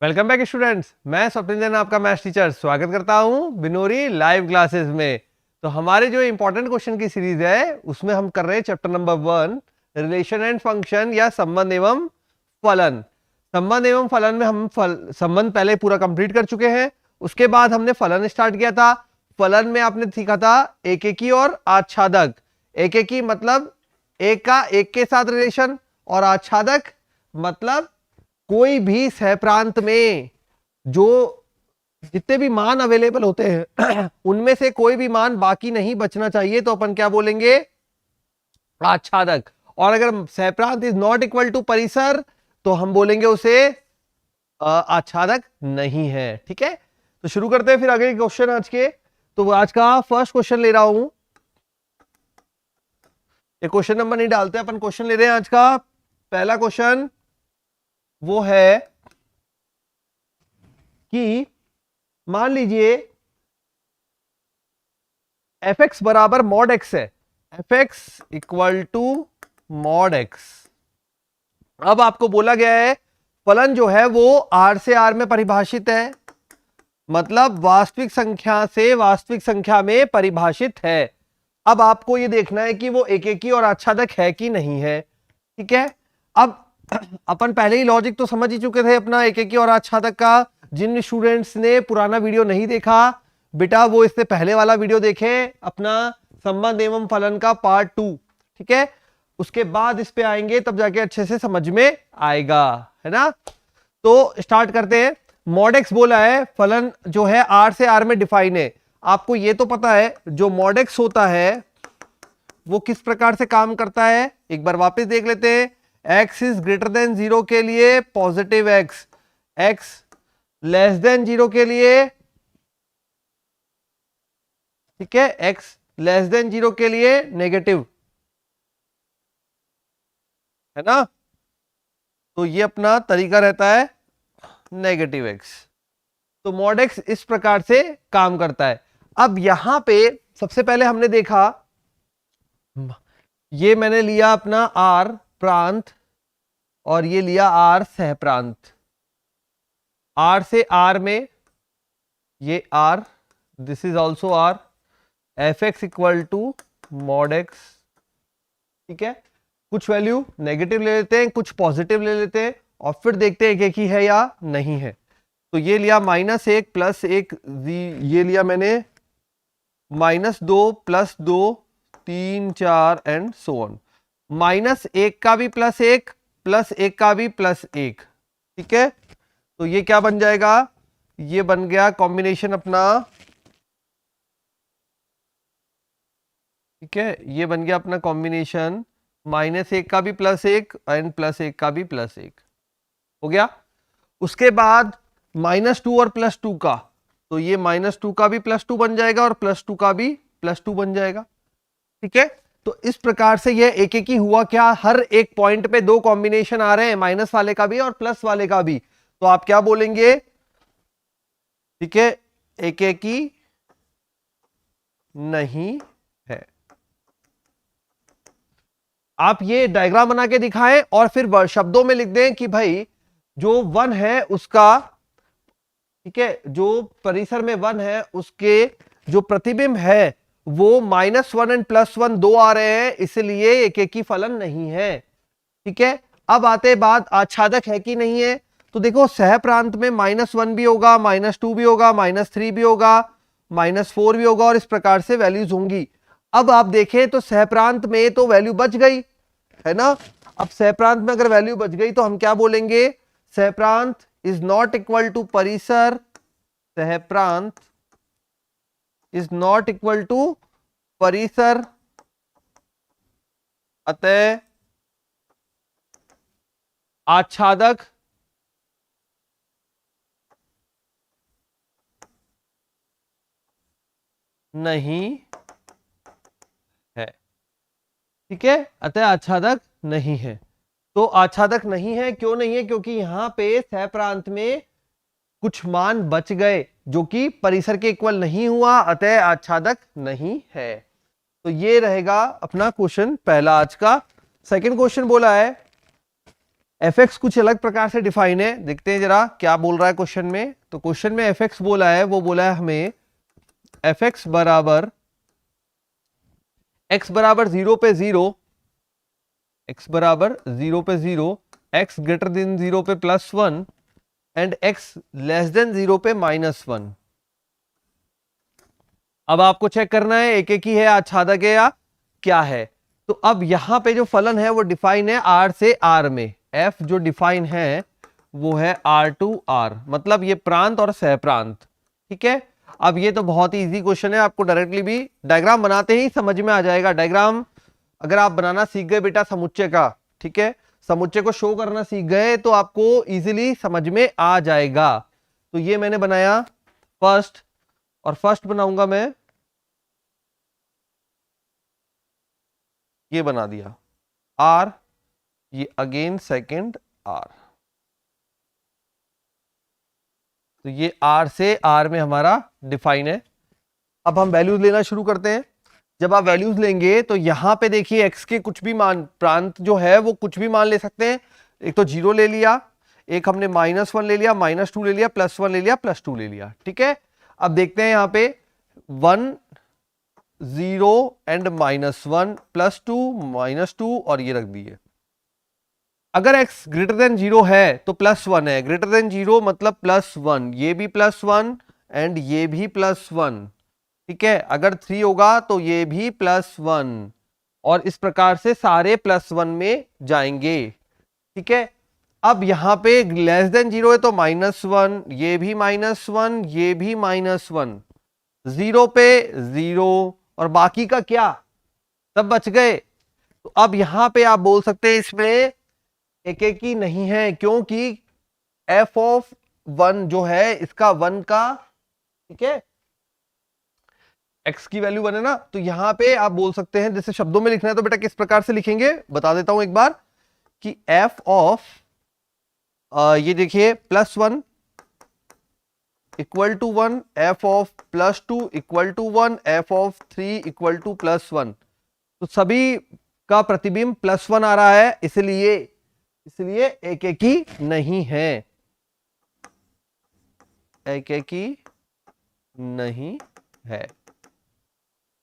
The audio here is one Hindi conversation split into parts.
Welcome back students. मैं स्वप्निल जैन आपका मैथ्स टीचर स्वागत करता हूं बिनोरी लाइव क्लासेस में। तो हमारे जो इंपॉर्टेंट क्वेश्चन की सीरीज है उसमें हम कर रहे हैं chapter number 1 relation and function या संबंध एवं फलन। संबंध एवं फलन में हम संबंध पहले पूरा कंप्लीट कर चुके हैं। उसके बाद हमने फलन स्टार्ट किया था। फलन में आपने सीखा था एकेकी और आच्छादक। एकेकी मतलब एक का एक के साथ रिलेशन, और आच्छादक मतलब कोई भी सहप्रांत में जो जितने भी मान अवेलेबल होते हैं उनमें से कोई भी मान बाकी नहीं बचना चाहिए, तो अपन क्या बोलेंगे? आच्छादक। और अगर सहप्रांत इज नॉट इक्वल टू परिसर तो हम बोलेंगे उसे आच्छादक नहीं है। ठीक है, तो शुरू करते हैं फिर अगले क्वेश्चन आज के। तो आज का फर्स्ट क्वेश्चन ले रहा हूं। ये क्वेश्चन नंबर नहीं डालते, अपन क्वेश्चन ले रहे हैं। आज का पहला क्वेश्चन वो है कि मान लीजिए एफ एक्स बराबर मॉड एक्स है। F x equal to mod x. अब आपको बोला गया है फलन जो है वो आर से आर में परिभाषित है, मतलब वास्तविक संख्या से वास्तविक संख्या में परिभाषित है। अब आपको ये देखना है कि वो एकेकी और आच्छादक है कि नहीं है। ठीक है, अब अपन पहले ही लॉजिक तो समझ ही चुके थे अपना एकेकी और आच्छादक का। जिन स्टूडेंट्स ने पुराना वीडियो नहीं देखा बेटा वो इससे पहले वाला वीडियो देखें, अपना संबंध एवं फलन का पार्ट 2। ठीक है, उसके बाद इस पे आएंगे तब जाके अच्छे से समझ में आएगा, है ना। तो स्टार्ट करते हैं। मॉड एक्स बोला है, फलन जो है आर से आर में डिफाइन है। आपको ये तो पता है जो मॉड एक्स होता है वो किस प्रकार से काम करता है, एक बार वापस देख लेते हैं। x इज ग्रेटर देन 0 के लिए positive x, x less than 0 के लिए, ठीक है, x लेस देन 0 के लिए नेगेटिव, है ना। तो ये अपना तरीका रहता है नेगेटिव x। तो मॉड x इस प्रकार से काम करता है। अब यहां पे सबसे पहले हमने देखा, ये मैंने लिया अपना r प्रांत और ये लिया r सहप्रांत। r से r में ये r, this is also r, f x equal to mod x. ठीक है, कुछ वैल्यू नेगेटिव ले लेते हैं, कुछ पॉजिटिव ले लेते हैं और फिर देखते हैं कि है या नहीं है। तो ये लिया -1 + 1, ये लिया मैंने -2 + 2 3 4 एंड सो ऑन। -1 का भी +1 +1 का भी +1। ठीक है, तो ये क्या बन जाएगा? ये बन गया कॉम्बिनेशन अपना। ठीक है, ये बन गया अपना कॉम्बिनेशन -1 का भी +1 एंड +1 का भी +1 हो गया। उसके बाद -2 और +2 का, तो ये -2 का भी +2 बन जाएगा और +2 का भी +2 बन जाएगा। ठीक है, तो इस प्रकार से ये एक एक ही हुआ क्या, हर एक पॉइंट पे दो कॉम्बिनेशन आ रहे हैं, माइनस वाले का भी और प्लस वाले का भी। तो आप क्या बोलेंगे? ठीक है, एक एक ही नहीं है। आप ये डायग्राम बना के दिखाएं और फिर शब्दों में लिख दें कि भाई जो 1 है उसका, ठीक है, जो परिसर में 1 है उसके जो प्रतिबिंब है वो -1 एंड +1 दो आ रहे हैं, इसलिए एक एक ही फलन नहीं है। ठीक है, अब आते बात आच्छादक है कि नहीं है। तो देखो सह प्रांत में -1 भी होगा, -2 भी होगा, -3 भी होगा, -4 भी होगा और इस प्रकार से वैल्यूज होंगी। अब आप देखें तो सह प्रांत में तो वैल्यू बच गई, है ना। अब सह प्रांत में अगर वैल्यू बच गई तो हम क्या बोलेंगे? सह प्रांत इज नॉट इक्वल टू परिसर, सह प्रांत इज नॉट इक्वल टू परिसर, अतः आच्छादक नहीं है। ठीक है, अतः आच्छादक नहीं है। तो आच्छादक नहीं है, क्यों नहीं है? क्योंकि यहां पे सह प्रांत में कुछ मान बच गए जो कि परिसर के इक्वल नहीं हुआ, अतः आच्छादक नहीं है। तो ये रहेगा अपना क्वेश्चन पहला आज का। सेकंड क्वेश्चन बोला है एफ एक्स कुछ अलग प्रकार से डिफाइन है, देखते हैं जरा क्या बोल रहा है क्वेश्चन में। तो क्वेश्चन में एफ एक्स बोला है, वो बोला है हमें एफ एक्स बराबर एक्स बराबर 0 पे 0, एक्स बराबर 0 पे 0, एक्स ग्रेटर देन 0 पे +1 एंड एक्स लेस देन 0 पे -1। अब आपको चेक करना है एक एक ही है, आच्छादक है या क्या है। तो अब यहां पे जो फलन है वो डिफाइन है आर से आर में। एफ जो डिफाइन है वो है आर टू आर, मतलब ये प्रांत और सहप्रांत। ठीक है, अब ये तो बहुत ही इजी क्वेश्चन है, आपको डायरेक्टली भी डायग्राम बनाते ही समझ में आ जाएगा। डायग्राम अगर आप बनाना सीख गए बेटा समुच्चय का, ठीक है, समुच्चय को शो करना सीख गए तो आपको इजीली समझ में आ जाएगा। तो ये मैंने बनाया फर्स्ट, और फर्स्ट बनाऊंगा मैं, ये बना दिया आर, ये अगेन सेकंड आर। तो ये आर से आर में हमारा डिफाइन है। अब हम वैल्यूज लेना शुरू करते हैं। जब आप वैल्यूज लेंगे तो यहां पे देखिए एक्स के कुछ भी मान, प्रांत जो है वो कुछ भी मान ले सकते हैं। एक तो 0 ले लिया, एक हमने -1 ले लिया, -2 ले लिया, +1 ले लिया, +2 ले लिया। ठीक है, अब देखते हैं यहां पे 1 0 एंड -1 +2 -2 और ये रख दिए। अगर x ग्रेटर देन 0 है तो +1 है, ग्रेटर देन 0 मतलब +1, ये भी +1 एंड ये भी +1। ठीक है, अगर 3 होगा तो ये भी +1, और इस प्रकार से सारे +1 में जाएंगे। ठीक है, अब यहां पे लेस देन 0 है तो -1, ये भी -1, ये भी -1, 0 पे 0 और बाकी का क्या, सब बच गए। तो अब यहां पे आप बोल सकते हैं इसमें एक एक ही नहीं है, क्योंकि f ऑफ 1 जो है इसका 1 का, ठीक है, x की वैल्यू 1 है ना, तो यहां पे आप बोल सकते हैं, जैसे शब्दों में लिखना है तो बेटा किस प्रकार से लिखेंगे बता देता हूं एक बार, कि f ऑफ ये देखिए +1 equal to 1, f of +2 equal to 1, f of 3 equal to +1। तो सभी का प्रतिबिंब +1 आ रहा है, इसलिए एक एक ही नहीं है, एक एक ही नहीं है।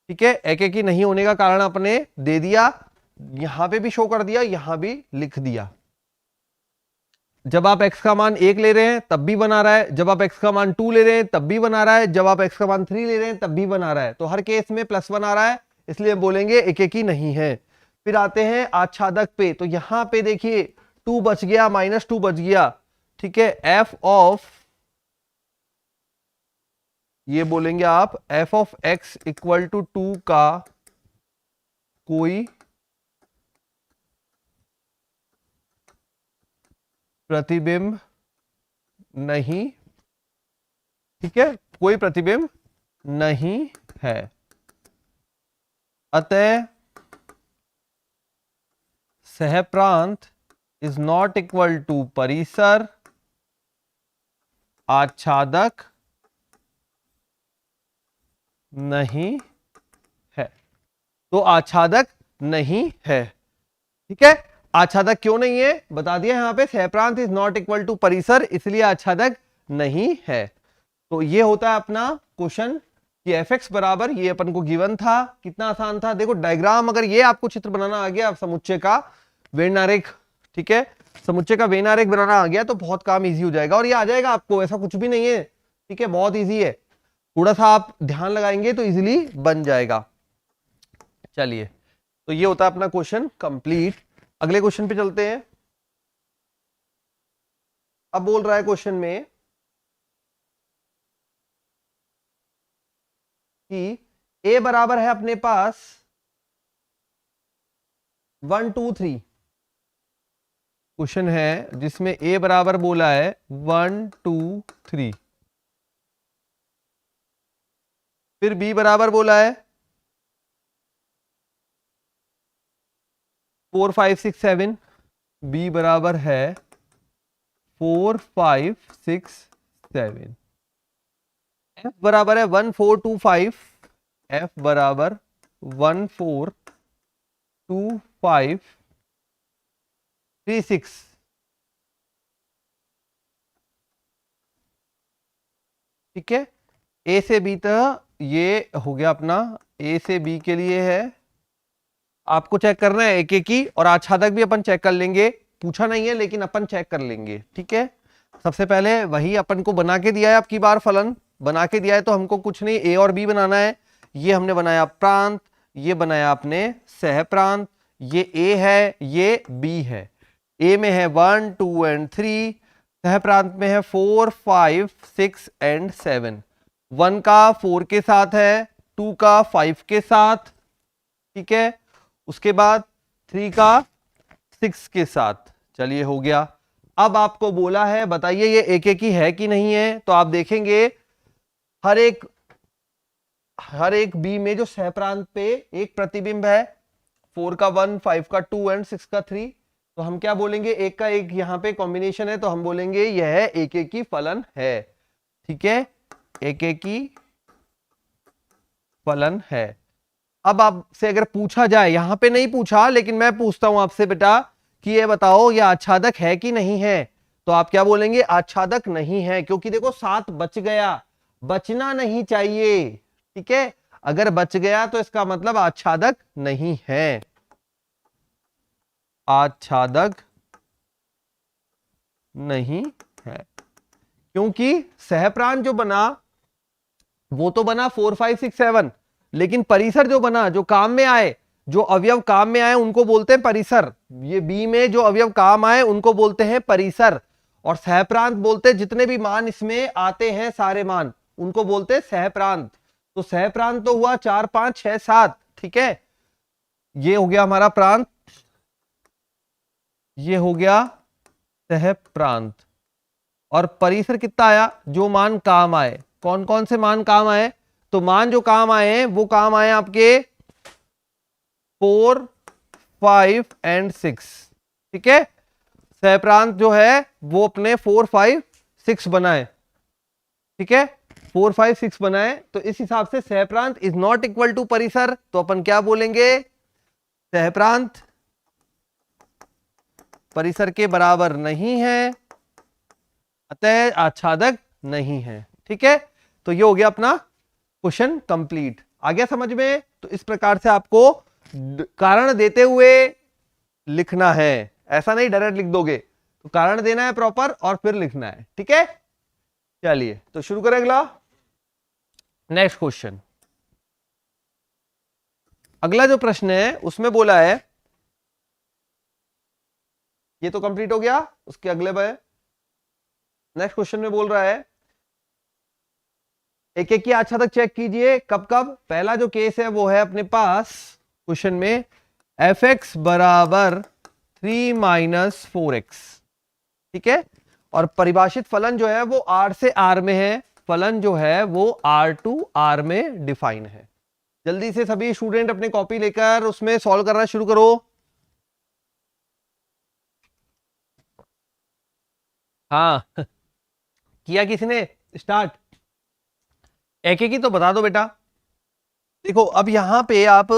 ठीक है, एक एक ही नहीं होने का कारण आपने दे दिया, यहां पे भी शो कर दिया, यहां भी लिख दिया। जब आप x का मान 1 ले रहे हैं तब भी बना रहा है, जब आप x का मान 2 ले रहे हैं तब भी बना रहा है, जब आप x का मान 3 ले रहे हैं तब भी बना रहा है। तो हर केस में +1 आ रहा है, इसलिए बोलेंगे एक एक ही नहीं है। फिर आते हैं आच्छादक पे, तो यहां पे देखिए 2 बच गया, -2 बच गया। ठीक है, f ऑफ, ये बोलेंगे आप f of x equal to 2 का कोई प्रतिबिंब नहीं, ठीक है, कोई प्रतिबिंब नहीं है। अतः सहप्रांत इज नॉट इक्वल टू परिसर, आच्छादक नहीं है। तो आच्छादक नहीं है। ठीक है, आच्छादक क्यों नहीं है बता दिया यहां पे, सहप्रांत इज नॉट इक्वल टू परिसर, इसलिए आच्छादक नहीं है। तो ये होता है अपना क्वेश्चन कि एफ एक्स बराबर, ये अपन को गिवन था, कितना आसान था। देखो डायग्राम, अगर ये आपको चित्र बनाना आ गया समुच्चय का वेन आरेख, ठीक है, समुच्चय का वेन आरेख बनाना आ गया तो बहुत काम इजी हो जाएगा, और ये आ जाएगा आपको, ऐसा कुछ भी नहीं है। ठीक है, बहुत इजी है, थोड़ा सा आप ध्यान लगाएंगे तो इजीली बन जाएगा। चलिए, तो ये होता है अपना क्वेश्चन कंप्लीट। अगले क्वेश्चन पे चलते हैं। अब बोल रहा है क्वेश्चन में कि a बराबर है अपने पास 1 2 3। क्वेश्चन है जिसमें a बराबर बोला है 1 2 3, फिर b बराबर बोला है 4 5 6 7, b बराबर है 4 5 6 7, f बराबर है 1 4 2 5, f बराबर 1 4 2 5 3 6। ठीक है, ए से बी तक ये हो गया अपना, ए से बी के लिए है, आपको चेक करना है एक एक की, और आच्छादक भी अपन चेक कर लेंगे, पूछा नहीं है लेकिन अपन चेक कर लेंगे। ठीक है, सबसे पहले वही अपन को बना के दिया है, अब की बार फलन बना के दिया है तो हमको कुछ नहीं, ए और बी बनाना है। ये हमने बनाया प्रांत, ये बनाया आपने सह प्रांत, ये ए है ये बी है। ए में है 1 2 एंड 3, सह प्रांत में है 4 5 6 एंड 7। 1 का 4 के साथ है, 2 का 5 के साथ, ठीक है, उसके बाद 3 का 6 के साथ। चलिए हो गया। अब आपको बोला है बताइए ये एक एक ही है कि नहीं है, तो आप देखेंगे हर एक बी में जो सहप्रांत पे एक प्रतिबिंब है, 4 का 1 5 का 2 एंड 6 का 3, तो हम क्या बोलेंगे, एक का एक यहाँ पे कॉम्बिनेशन है तो हम बोलेंगे यह एक एक ही फलन है। ठीक है, एक एक ही फलन है। अब आपसे अगर पूछा जाए, यहां पे नहीं पूछा लेकिन मैं पूछता हूं आपसे बेटा कि ये बताओ ये आच्छादक है कि नहीं है, तो आप क्या बोलेंगे, आच्छादक नहीं है, क्योंकि देखो 7 बच गया, बचना नहीं चाहिए। ठीक है, अगर बच गया तो इसका मतलब आच्छादक नहीं है, आच्छादक नहीं है, क्योंकि सहप्राण जो बना वो तो बना 4 5 6 7, लेकिन परिसर जो बना, जो काम में आए, जो अवयव काम में आए उनको बोलते हैं परिसर। ये बी में जो अवयव काम आए उनको बोलते हैं परिसर, और सहप्रांत बोलते हैं जितने भी मान इसमें आते हैं सारे मान उनको बोलते हैं सहप्रांत। तो सहप्रांत तो हुआ 4 5 6 7, ठीक है, ये हो गया हमारा प्रांत, ये हो गया सहप्रांत। और परिसर कितना आया, जो मान काम आए, कौन कौन से मान काम आए, तो मान जो काम आए हैं वो काम आए आपके 4 5 एंड 6। ठीक है, सहप्रांत जो है वो अपने 4 5 6 बनाए। ठीक है, 4 5 6 बनाए, तो इस हिसाब से सहप्रांत इज नॉट इक्वल टू परिसर, तो अपन क्या बोलेंगे, सहप्रांत परिसर के बराबर नहीं है, अतः आच्छादक नहीं है। ठीक है, तो ये हो गया अपना क्वेश्चन कंप्लीट। आ गया समझ में? तो इस प्रकार से आपको कारण देते हुए लिखना है, ऐसा नहीं डायरेक्ट लिख दोगे, तो कारण देना है प्रॉपर और फिर लिखना है। ठीक है, चलिए तो शुरू करें अगला, नेक्स्ट क्वेश्चन। अगला जो प्रश्न है उसमें बोला है, ये तो कंप्लीट हो गया, उसके अगले पे नेक्स्ट क्वेश्चन में बोल रहा है एक एक की आच्छादक चेक कीजिए, कब कब। पहला जो केस है वो है अपने पास क्वेश्चन में एफ एक्स बराबर 3 माइनस 4x। ठीक है, और परिभाषित फलन जो है वो R से R में है, फलन जो है वो R टू R में डिफाइन है। जल्दी से सभी स्टूडेंट अपने कॉपी लेकर उसमें सॉल्व करना शुरू करो। हाँ किया किसी ने स्टार्ट? एक एक ही तो बता दो बेटा। देखो अब यहां पे आप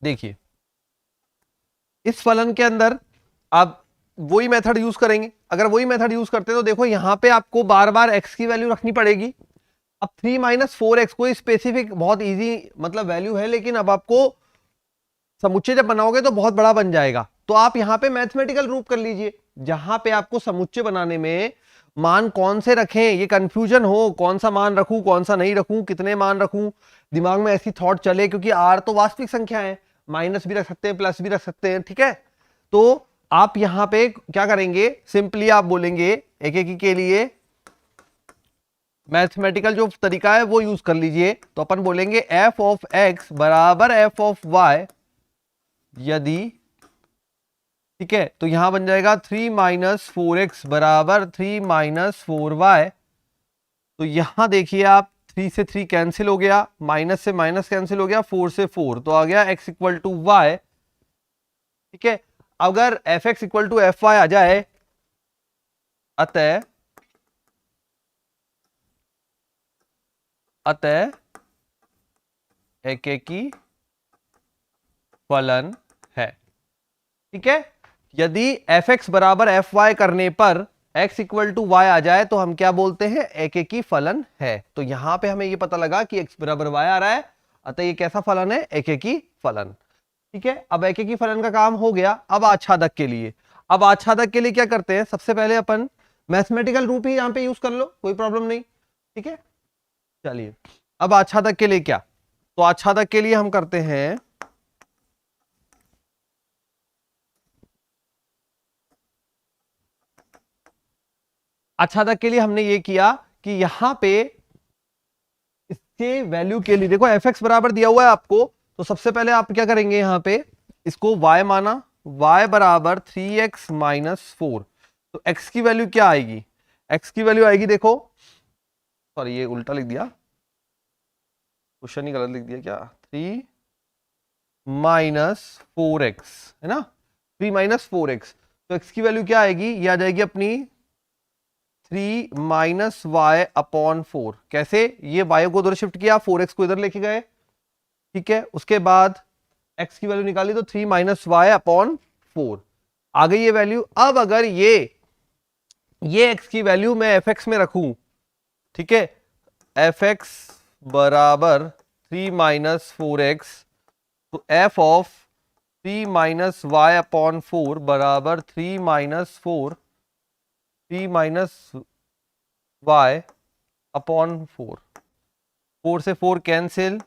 देखिए, इस फलन के अंदर आप वही मेथड यूज करेंगे। अगर वही मेथड यूज करते तो देखो यहां पे आपको बार बार x की वैल्यू रखनी पड़ेगी। अब 3 माइनस 4x कोई स्पेसिफिक बहुत इजी मतलब वैल्यू है, लेकिन अब आपको समुच्चय जब बनाओगे तो बहुत बड़ा बन जाएगा, तो आप यहां पे मैथमेटिकल रूप कर लीजिए, जहां पे आपको समुच्चय बनाने में मान कौन से रखें ये कंफ्यूजन हो, कौन सा मान रखूं कौन सा नहीं रखूं, कितने मान रखूं, दिमाग में ऐसी थॉट चले, क्योंकि r तो वास्तविक संख्या है, माइनस भी रख सकते हैं प्लस भी रख सकते हैं। ठीक है, तो आप यहां पे क्या करेंगे, सिंपली आप बोलेंगे एक एक के लिए मैथमेटिकल जो तरीका है वो यूज कर लीजिए। तो अपन बोलेंगे f ऑफ x बराबर f ऑफ y, यदि, ठीक है, तो यहां बन जाएगा 3 माइनस 4x बराबर 3 माइनस 4y। तो यहां देखिए आप 3 से 3 कैंसिल हो गया, माइनस से माइनस कैंसिल हो गया, 4 से 4, तो आ गया x इक्वल टू y। ठीक है, अगर F x equal to F Y आ जाए, अतः एक एक ही फलन है। ठीक है, यदि एफ एक्स बराबर एफ वाई करने पर x इक्वल टू वाई आ जाए तो हम क्या बोलते हैं, एकेकी फलन है। तो यहां पे हमें ये पता लगा कि x बराबर y आ रहा है, अतः ये कैसा फलन है, एकेकी फलन। ठीक है, अब एकेकी फलन का काम हो गया। अब आच्छादक के लिए, अब आच्छादक के लिए क्या करते हैं, सबसे पहले अपन मैथमेटिकल रूप ही यहां पे यूज कर लो, कोई प्रॉब्लम नहीं। ठीक है, चलिए अब आच्छादक के लिए क्या, तो आच्छादक के लिए हम करते हैं आच्छादक के लिए हमने ये किया कि यहां पे इसके वैल्यू के लिए देखो एफ एक्स बराबर दिया हुआ है आपको, तो सबसे पहले आप क्या करेंगे, यहां पे इसको y माना, y बराबर 3x माइनस 4। तो x की वैल्यू क्या आएगी, x की वैल्यू आएगी, देखो सॉरी ये उल्टा लिख दिया, क्वेश्चन ही गलत लिख दिया क्या, 3 माइनस 4x है ना, 3 माइनस 4x। तो x की वैल्यू क्या आएगी, ये आ जाएगी अपनी 3 माइनस वाई अपॉन 4। कैसे, ये y को उधर शिफ्ट किया, 4x को इधर लेके गए। ठीक है, उसके बाद x की वैल्यू निकाली तो 3 माइनस वाई अपॉन 4 आ गई ये वैल्यू। अब अगर ये x की वैल्यू मैं fx में रखूं, ठीक है, fx बराबर 3 माइनस 4x, तो f of 3 minus y upon 4 बराबर 3 माइनस वाई अपॉन 4, 4 से 4 cancel,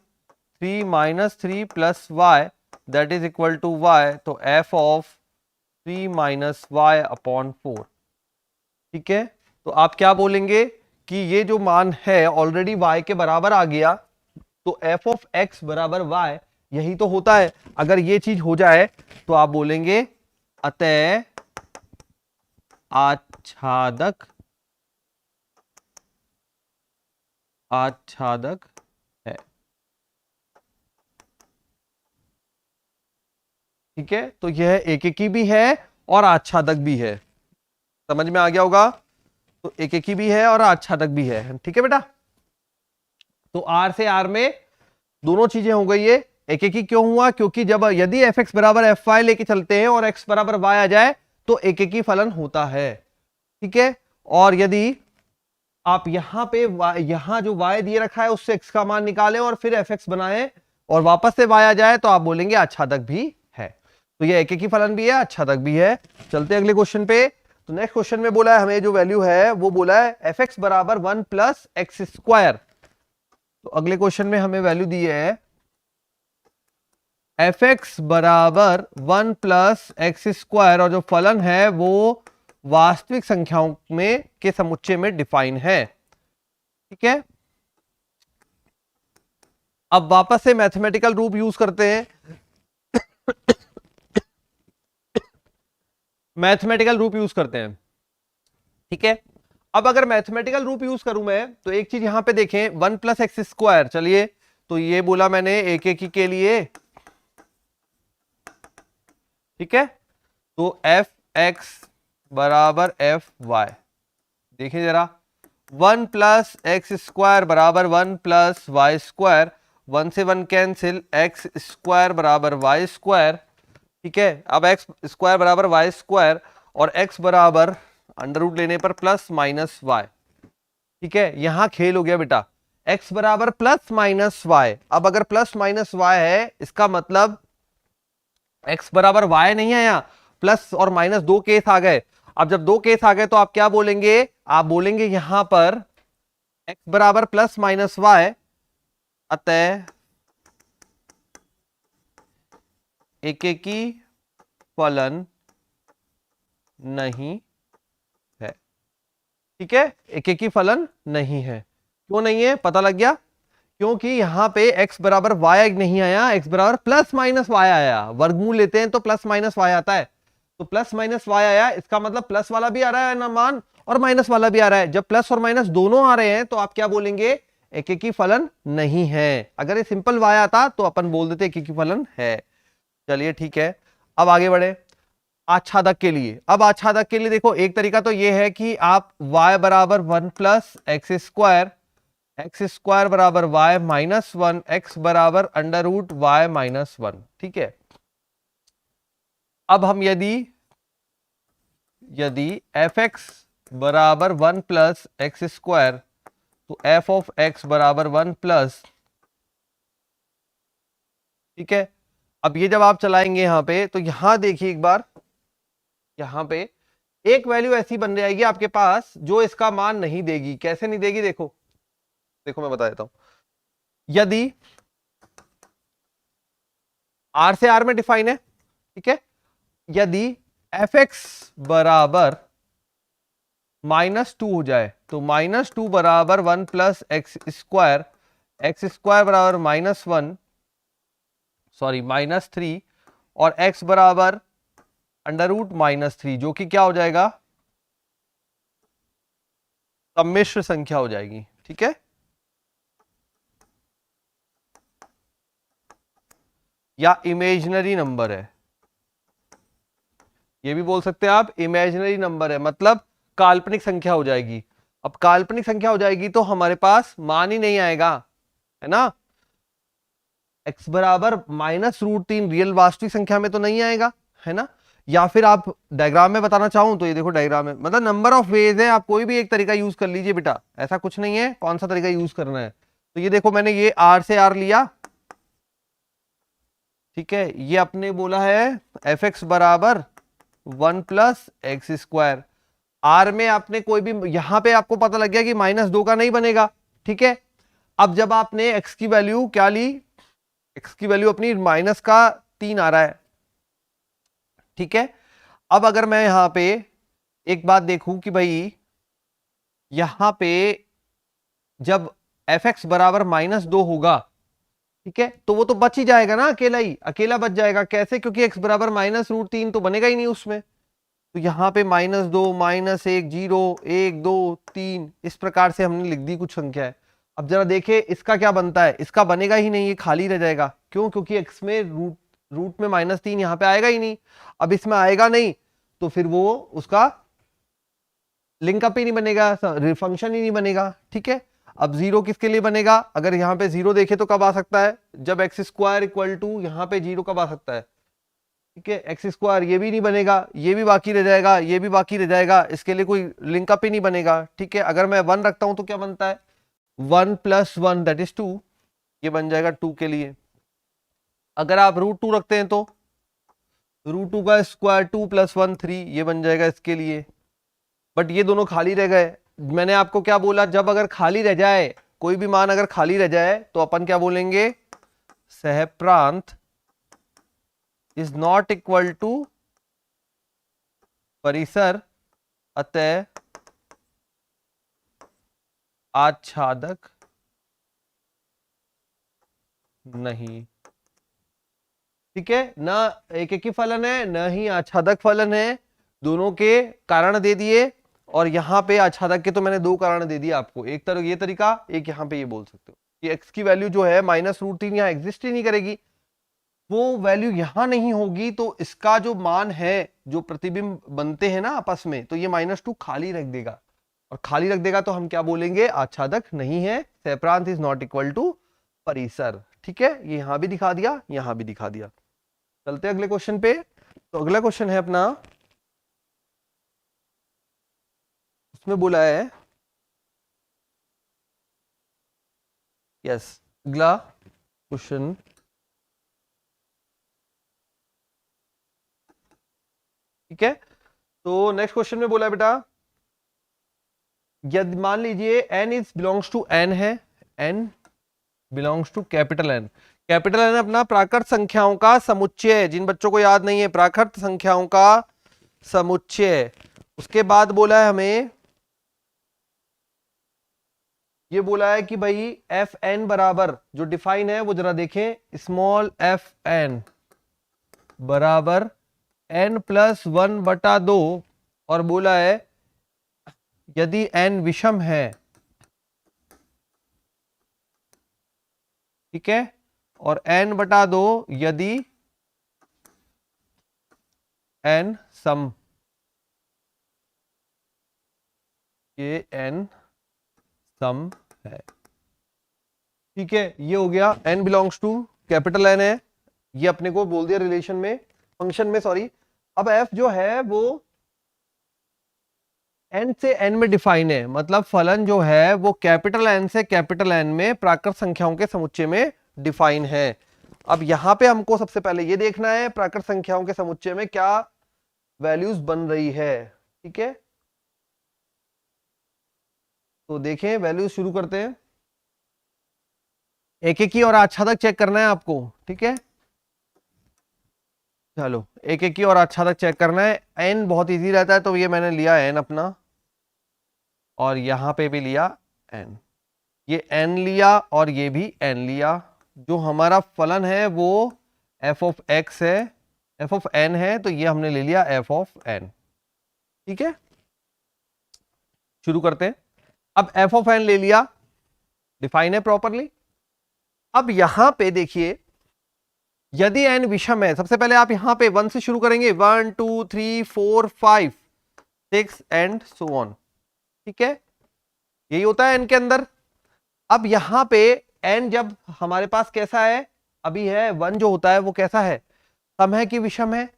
3 minus 3 plus y that is equal to y, तो f of 3 minus y upon 4। ठीक है, तो आप क्या बोलेंगे कि ये जो मान है ऑलरेडी y के बराबर आ गया, तो f ऑफ x बराबर y, यही तो होता है। अगर ये चीज हो जाए तो आप बोलेंगे अतः आच्छादक है। ठीक है, तो यह एकेकी भी है और आच्छादक भी है, समझ में आ गया होगा। तो एकेकी भी है और आच्छादक भी है। ठीक है बेटा, तो R से R में दोनों चीजें हो गई है। एकेकी क्यों हुआ, क्योंकि जब यदि एफ एक्स बराबर एफ वाई लेके चलते हैं और x बराबर y आ जाए तो एकेकी फलन होता है। ठीक है, और यदि आप यहां पे यहां जो y दिए रखा है उससे x का मान निकालें और फिर एफ एक्स बनाए और वापस से y आ जाए तो आप बोलेंगे आच्छादक भी है। तो ये एकेकी फलन भी है, आच्छादक भी है। चलते अगले क्वेश्चन पे। तो नेक्स्ट क्वेश्चन में बोला है हमें जो वैल्यू है वो बोला है एफ एक्स बराबर 1 प्लस एक्स स्क्वायर। तो अगले क्वेश्चन में हमें वैल्यू दी है एफ एक्स बराबर 1 प्लस एक्स स्क्वायर, और जो फलन है वो वास्तविक संख्याओं में के समुच्चय में डिफाइन है। ठीक है, अब वापस से मैथमेटिकल रूप यूज करते हैं मैथमेटिकल रूप यूज करते हैं। ठीक है, अब अगर मैथमेटिकल रूप यूज करूं मैं, तो एक चीज यहां पे देखें, 1 प्लस एक्स स्क्वायर, चलिए तो ये बोला मैंने एकेकी के लिए। ठीक है, तो एफ एक्स बराबर एफ वाई, देखिए जरा, 1 प्लस एक्स स्क्वायर बराबर 1 प्लस वाई स्क्वायर, 1 से 1 कैंसिल, एक्स स्क्वायर बराबर वाई स्क्वायर। ठीक है, अब एक्स स्क्वायर बराबर वाई स्क्वायर और एक्स बराबर अंडर रूट लेने पर प्लस माइनस वाई। ठीक है, यहां खेल हो गया बेटा, एक्स बराबर प्लस माइनस वाई। अब अगर प्लस माइनस वाई है, इसका मतलब एक्स बराबर वाई नहीं है, यहां प्लस और माइनस दो केस आ गए। अब जब दो केस आ गए तो आप क्या बोलेंगे, आप बोलेंगे यहां पर एक्स बराबर प्लस माइनस वाई, अतः एकेकी फलन नहीं है। ठीक है, एकेकी फलन नहीं है। क्यों नहीं है, पता लग गया, क्योंकि यहां पे x बराबर y नहीं आया, x बराबर प्लस माइनस y आया। वर्गमूल लेते हैं तो प्लस माइनस y आता है, तो प्लस माइनस y आया, इसका मतलब प्लस वाला भी आ रहा है ना मान, और माइनस वाला भी आ रहा है। जब प्लस और माइनस दोनों आ रहे हैं तो आप क्या बोलेंगे, एकेकी फलन नहीं है। अगर ये सिंपल y आता तो अपन बोल देते एकेकी फलन है। चलिए ठीक है, अब आगे बढ़े आच्छादक के लिए। अब आच्छादक के लिए देखो, एक तरीका तो ये है कि आप y बराबर 1 plus x square, x square बराबर y माइनस 1, एक्स बराबर अंडर रूट y माइनस 1। ठीक है, अब हम यदि एफ एक्स बराबर 1 प्लस एक्स स्क्वायर, तो एफ ऑफ एक्स बराबर 1 प्लस, ठीक है। अब ये जब आप चलाएंगे यहां पे, तो यहां देखिए एक बार, यहां पे एक वैल्यू ऐसी बन जाएगी आपके पास जो इसका मान नहीं देगी। कैसे नहीं देगी, देखो देखो मैं बता देता हूं। यदि आर से आर में डिफाइन है, ठीक है, यदि एफ एक्स बराबर -2 हो जाए, तो -2 बराबर 1 प्लस एक्स स्क्वायर बराबर -1, सॉरी -3, और x बराबर √-3, जो कि क्या हो जाएगा, सम्मिश्र संख्या हो जाएगी, ठीक है। या इमेजिनरी नंबर है, ये भी बोल सकते हैं आप, इमेजिनरी नंबर है, मतलब काल्पनिक संख्या हो जाएगी। अब काल्पनिक संख्या हो जाएगी तो हमारे पास मान ही नहीं आएगा, है ना। x बराबर -√3 रियल वास्तविक संख्या में तो नहीं आएगा, है ना। या फिर आप डायग्राम में बताना चाहूं तो ये देखो डायग्राम में, मतलब नंबर ऑफ वेज है, आप कोई भी एक तरीका यूज कर लीजिए बेटा, ऐसा कुछ नहीं है कौन सा तरीका यूज करना है। तो ये देखो मैंने ये r से r लिया, ठीक है, ये अपने बोला है एफ एक्स बराबर 1 प्लस एक्स स्क्वायर। आर में आपने कोई भी, यहां पे आपको पता लग गया कि -2 का नहीं बनेगा, ठीक है। अब जब आपने x की वैल्यू क्या ली, x की वैल्यू अपनी -3 आ रहा है, ठीक है। अब अगर मैं यहां पे एक बात देखूं कि भाई यहां पे जब एफ एक्स बराबर -2 होगा, ठीक है, तो वो तो बच ही जाएगा ना, अकेला बच जाएगा। कैसे, क्योंकि x बराबर -√3 तो बनेगा ही नहीं उसमें। तो यहां पे -2 -1 0 1 2 3 इस प्रकार से हमने लिख दी कुछ संख्या है। अब जरा देखे इसका क्या बनता है, इसका बनेगा ही नहीं, ये खाली रह जाएगा। क्यों, क्योंकि x में रूट में -3 यहां पे आएगा ही नहीं। अब इसमें आएगा नहीं तो फिर वो उसका लिंकअप ही नहीं बनेगा, फंक्शन ही नहीं बनेगा, ठीक है। अब जीरो किसके लिए बनेगा, अगर यहां पे जीरो देखे तो कब आ सकता है, जब एक्स स्क्वायर इक्वल टू यहां पे जीरो कब आ सकता है, ठीक है। एक्स स्क्वायर ये भी नहीं बनेगा, ये भी बाकी रह जाएगा, ये भी बाकी रह जाएगा, इसके लिए कोई लिंकअप ही नहीं बनेगा, ठीक है। अगर मैं 1 रखता हूं तो क्या बनता है, 1 + 1 दैट इज 2, ये बन जाएगा 2 के लिए। अगर आप √2 रखते हैं तो √2 का स्क्वायर 2 + 1 3, ये बन जाएगा इसके लिए। बट ये दोनों खाली रह गए। मैंने आपको क्या बोला, जब अगर खाली रह जाए, कोई भी मान अगर खाली रह जाए तो अपन क्या बोलेंगे, सहप्रांत इज नॉट इक्वल टू परिसर, अतः आच्छादक नहीं, ठीक है ना। एक ही फलन है, न ही आच्छादक फलन है, दोनों के कारण दे दिए। और यहां पे आच्छादक के तो मैंने 2 कारण दे दिए आपको, एक तरह ये तरीका, एक यहां पे ये बोल सकते हो कि x की वैल्यू जो है -√3 यहां एग्जिस्ट ही नहीं करेगी, वो वैल्यू यहां नहीं होगी, तो इसका जो मान है, जो प्रतिबिंब बनते हैं ना आपस में, तो ये -2 खाली रख देगा। और खाली रख देगा तो हम क्या बोलेंगे, आच्छादक नहीं है, सहप्रांत इज नॉट इक्वल टू परिसर, ठीक है। ये यहां भी दिखा दिया, यहां भी दिखा दिया। चलते अगले क्वेश्चन पे। तो अगला क्वेश्चन है अपना, उसमें बोला है, यस, अगला क्वेश्चन, ठीक है। तो नेक्स्ट क्वेश्चन में बोला है बेटा, यदि मान लीजिए n is belongs to n है, n belongs to capital N। Capital N अपना प्राकृत संख्याओं का समुच्चय, जिन बच्चों को याद नहीं है, प्राकृत संख्याओं का समुच्चय। उसके बाद बोला है हमें, ये बोला है कि भाई एफ एन बराबर, जो डिफाइन है वो जरा देखें, स्मॉल एफ एन बराबर n+1/2, और बोला है यदि n विषम है, ठीक है, और n/2 यदि n सम, ये n सम है, ठीक है। ये हो गया, n belongs to capital N है, ये अपने को बोल दिया रिलेशन में, फंक्शन में, सॉरी। अब f जो है वो एन से एन में डिफाइन है, मतलब फलन जो है वो कैपिटल एन से कैपिटल एन में प्राकृत संख्याओं के समुच्चय में डिफाइन है। अब यहां पे हमको सबसे पहले ये देखना है प्राकृत संख्याओं के समुच्चय में क्या वैल्यूज बन रही है। ठीक है, तो देखें वैल्यूज शुरू करते हैं। एक एक की और आच्छादक चेक करना है आपको। ठीक है, चलो एक एक की और आच्छादक चेक करना है। एन बहुत इजी रहता है, तो ये मैंने लिया एन अपना, और यहां पे भी लिया एन, ये एन लिया और ये भी एन लिया। जो हमारा फलन है वो एफ ऑफ एक्स है, एफ ऑफ एन है, तो ये हमने ले लिया एफ ऑफ एन। ठीक है, शुरू करते हैं। अब एफ ऑफ एन ले लिया, डिफाइन है प्रॉपरली। अब यहां पे देखिए यदि एन विषम है, सबसे पहले आप यहां पे 1 से शुरू करेंगे, 1 2 3 4 5 6 एंड सो ऑन। ठीक है, यही होता है एन के अंदर। अब यहां पे एन जब हमारे पास कैसा है, अभी है 1 जो होता है वो कैसा है, सम है कि विषम है?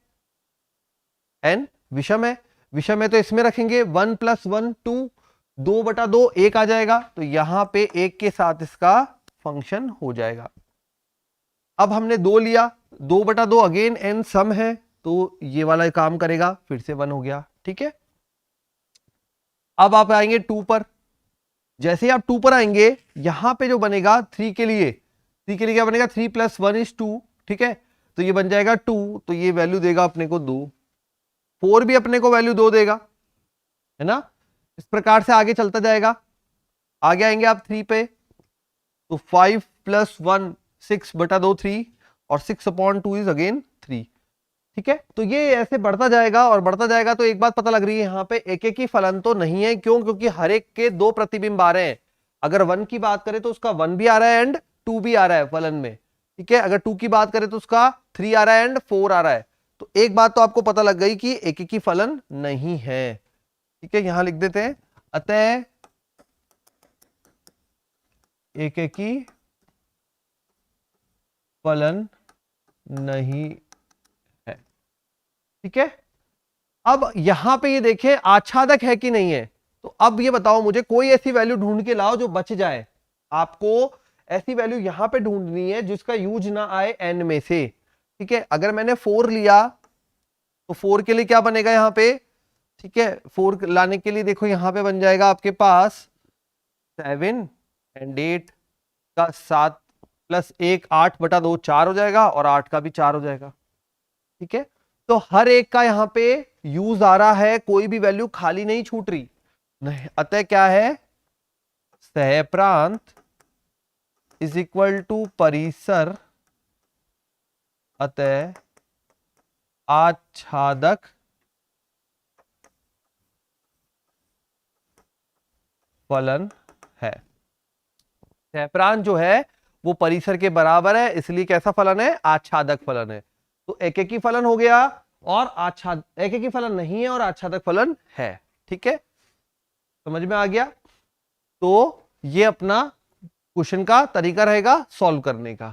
एन विषम है, विषम है तो इसमें रखेंगे 1 + 1 2, 2/2 1 आ जाएगा, तो यहां पे 1 के साथ इसका फंक्शन हो जाएगा। अब हमने 2 लिया, 2/2 अगेन एन सम है, तो ये वाला काम करेगा, फिर से 1 हो गया। ठीक है, अब आप आएंगे 2 पर। जैसे ही आप 2 पर आएंगे यहां पे जो बनेगा 3 के लिए, 3 के लिए क्या बनेगा, 3 + 1 = 2। ठीक है, तो ये बन जाएगा 2, तो ये वैल्यू देगा अपने को 2। 4 भी अपने को वैल्यू 2 देगा, है ना। इस प्रकार से आगे चलता जाएगा। आगे आएंगे आप 3 पे, तो 5 + 1 6/2 3, और 6/2 इज अगेन 3। ठीक है, तो ये ऐसे बढ़ता जाएगा और बढ़ता जाएगा। तो एक बात पता लग रही है यहाँ पे एक एक ही फलन तो नहीं है, क्यों? क्योंकि हर एक के 2 प्रतिबिंब आ रहे हैं। अगर 1 की बात करें तो उसका 1 भी आ रहा है एंड 2 भी आ रहा है फलन में। ठीक है, अगर 2 की बात करें तो उसका 3 आ रहा है एंड 4 आ रहा है। तो एक बात तो आपको पता लग गई कि एक एक ही फलन नहीं है। ठीक है, यहां लिख देते हैं, अतः एक एक ही फलन नहीं है। ठीक है, अब यहां पे ये देखें आच्छादक है कि नहीं है। तो अब ये बताओ मुझे, कोई ऐसी वैल्यू ढूंढ के लाओ जो बच जाए। आपको ऐसी वैल्यू यहां पे ढूंढनी है जिसका यूज ना आए एन में से। ठीक है, अगर मैंने 4 लिया तो 4 के लिए क्या बनेगा यहाँ पे? ठीक है, 4 लाने के लिए देखो यहां पे बन जाएगा आपके पास 7 एंड 8 का 7 + 1 8/2 4 हो जाएगा, और 8 का भी 4 हो जाएगा। ठीक है, तो हर एक का यहां पे यूज आ रहा है, कोई भी वैल्यू खाली नहीं छूट रही नहीं। अतः क्या है, सहप्रांत = परिसर, अतः आच्छादक फलन है। सहप्रांत जो है वो परिसर के बराबर है, इसलिए कैसा फलन है, आच्छादक फलन है। तो एक एक ही फलन हो गया और एक एक ही फलन नहीं है और आच्छादक फलन है। ठीक है, समझ में आ गया। तो ये अपना क्वेश्चन का तरीका रहेगा सॉल्व करने का।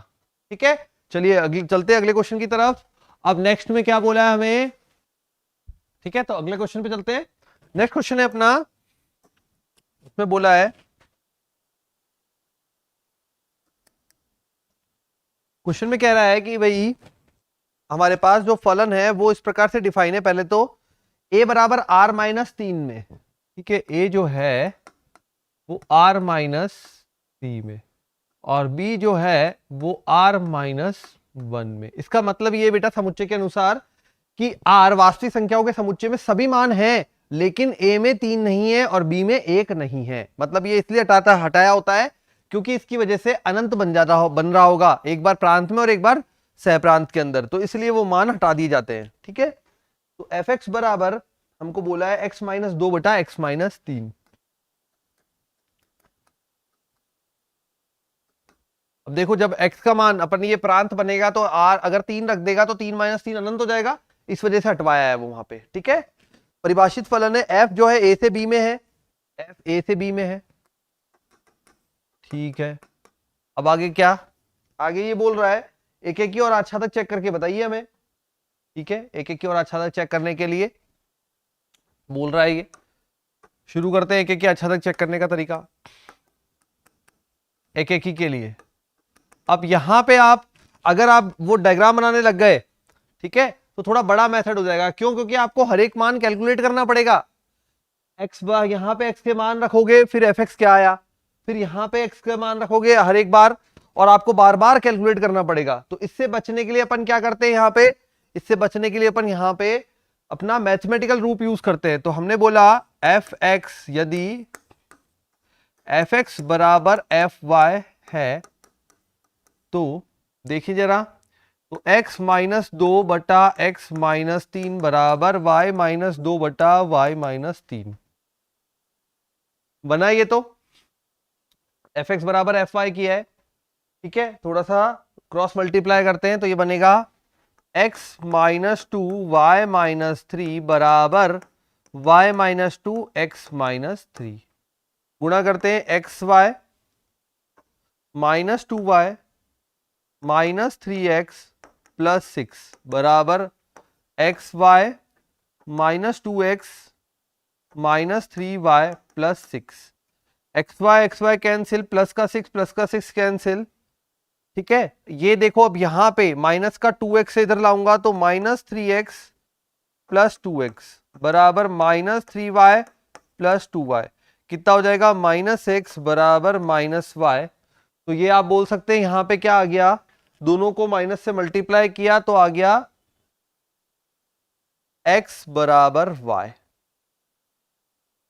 ठीक है, चलिए अगले चलते हैं अगले क्वेश्चन की तरफ। अब नेक्स्ट में क्या बोला है हमें? ठीक है, तो अगले क्वेश्चन पे चलते हैं। नेक्स्ट क्वेश्चन है अपना, उसमें बोला है, क्वेश्चन में कह रहा है कि भाई हमारे पास जो फलन है वो इस प्रकार से डिफाइन है। पहले तो a = r-3 में। ठीक है, a जो है वो r-3 में, और b जो है वो r-1 में। इसका मतलब ये बेटा समुच्चय के अनुसार कि r वास्तविक संख्याओं के समुच्चय में सभी मान हैं, लेकिन a में 3 नहीं है और b में 1 नहीं है। मतलब ये इसलिए हटाया होता है क्योंकि इसकी वजह से अनंत बन रहा होगा, एक बार प्रांत में और एक बार सहप्रांत के अंदर, तो इसलिए वो मान हटा दिए जाते हैं। ठीक है, तो fx बराबर हमको बोला है x - 2/x - 3। अब देखो जब x का मान अपन ये प्रांत बनेगा तो r अगर 3 रख देगा तो 3 - 3 अनंत हो जाएगा, इस वजह से हटवाया है वो वहां पे। ठीक है, परिभाषित फलन है f जो है a से b में है, f a से b में है। ठीक है, अब आगे क्या, आगे ये बोल रहा है एक एक की और आच्छादक चेक करके बताइए हमें। ठीक है, एक एक की और आच्छादक चेक करने के लिए बोल रहा है ये। शुरू करते हैं एक एक की अच्छा तक चेक करने का तरीका, एक एक ही के लिए। अब यहां पे आप अगर आप वो डायग्राम बनाने लग गए, ठीक है, तो थोड़ा बड़ा मेथड हो जाएगा। क्यों? क्योंकि आपको हर एक मान कैलकुलेट करना पड़ेगा। एक्स बार यहां पे एक्स के मान रखोगे, फिर एफ एक्स क्या आया, फिर यहां पे एक्स के मान रखोगे हर एक बार, और आपको बार बार कैलकुलेट करना पड़ेगा। तो इससे बचने के लिए अपन क्या करते हैं यहां पे, इससे बचने के लिए अपन यहां पे अपना मैथमेटिकल रूप यूज करते हैं। तो हमने बोला एफ एक्स, यदि एफ एक्स बराबर एफ वाई है, तो देखिए जरा, तो x माइनस 2/x-3 बराबर y माइनस 2/y-3 बना। ये तो fx बराबर fy की है, ठीक है। थोड़ा सा क्रॉस मल्टीप्लाई करते हैं तो ये बनेगा x माइनस 2y-3 बराबर y माइनस 2x-3। गुणा करते हैं x y minus 2y minus 3x plus 6 बराबर x y minus 2x minus 3y plus 6। X y cancel, plus का 6 कैंसिल, ठीक है। ये देखो अब यहां पे माइनस का 2x इधर लाऊंगा तो माइनस 3x प्लस 2x बराबर माइनस 3y प्लस 2y, कितना हो जाएगा माइनस x बराबर माइनस y। तो ये आप बोल सकते हैं यहां पे क्या आ गया, दोनों को माइनस से मल्टीप्लाई किया तो आ गया x बराबर y,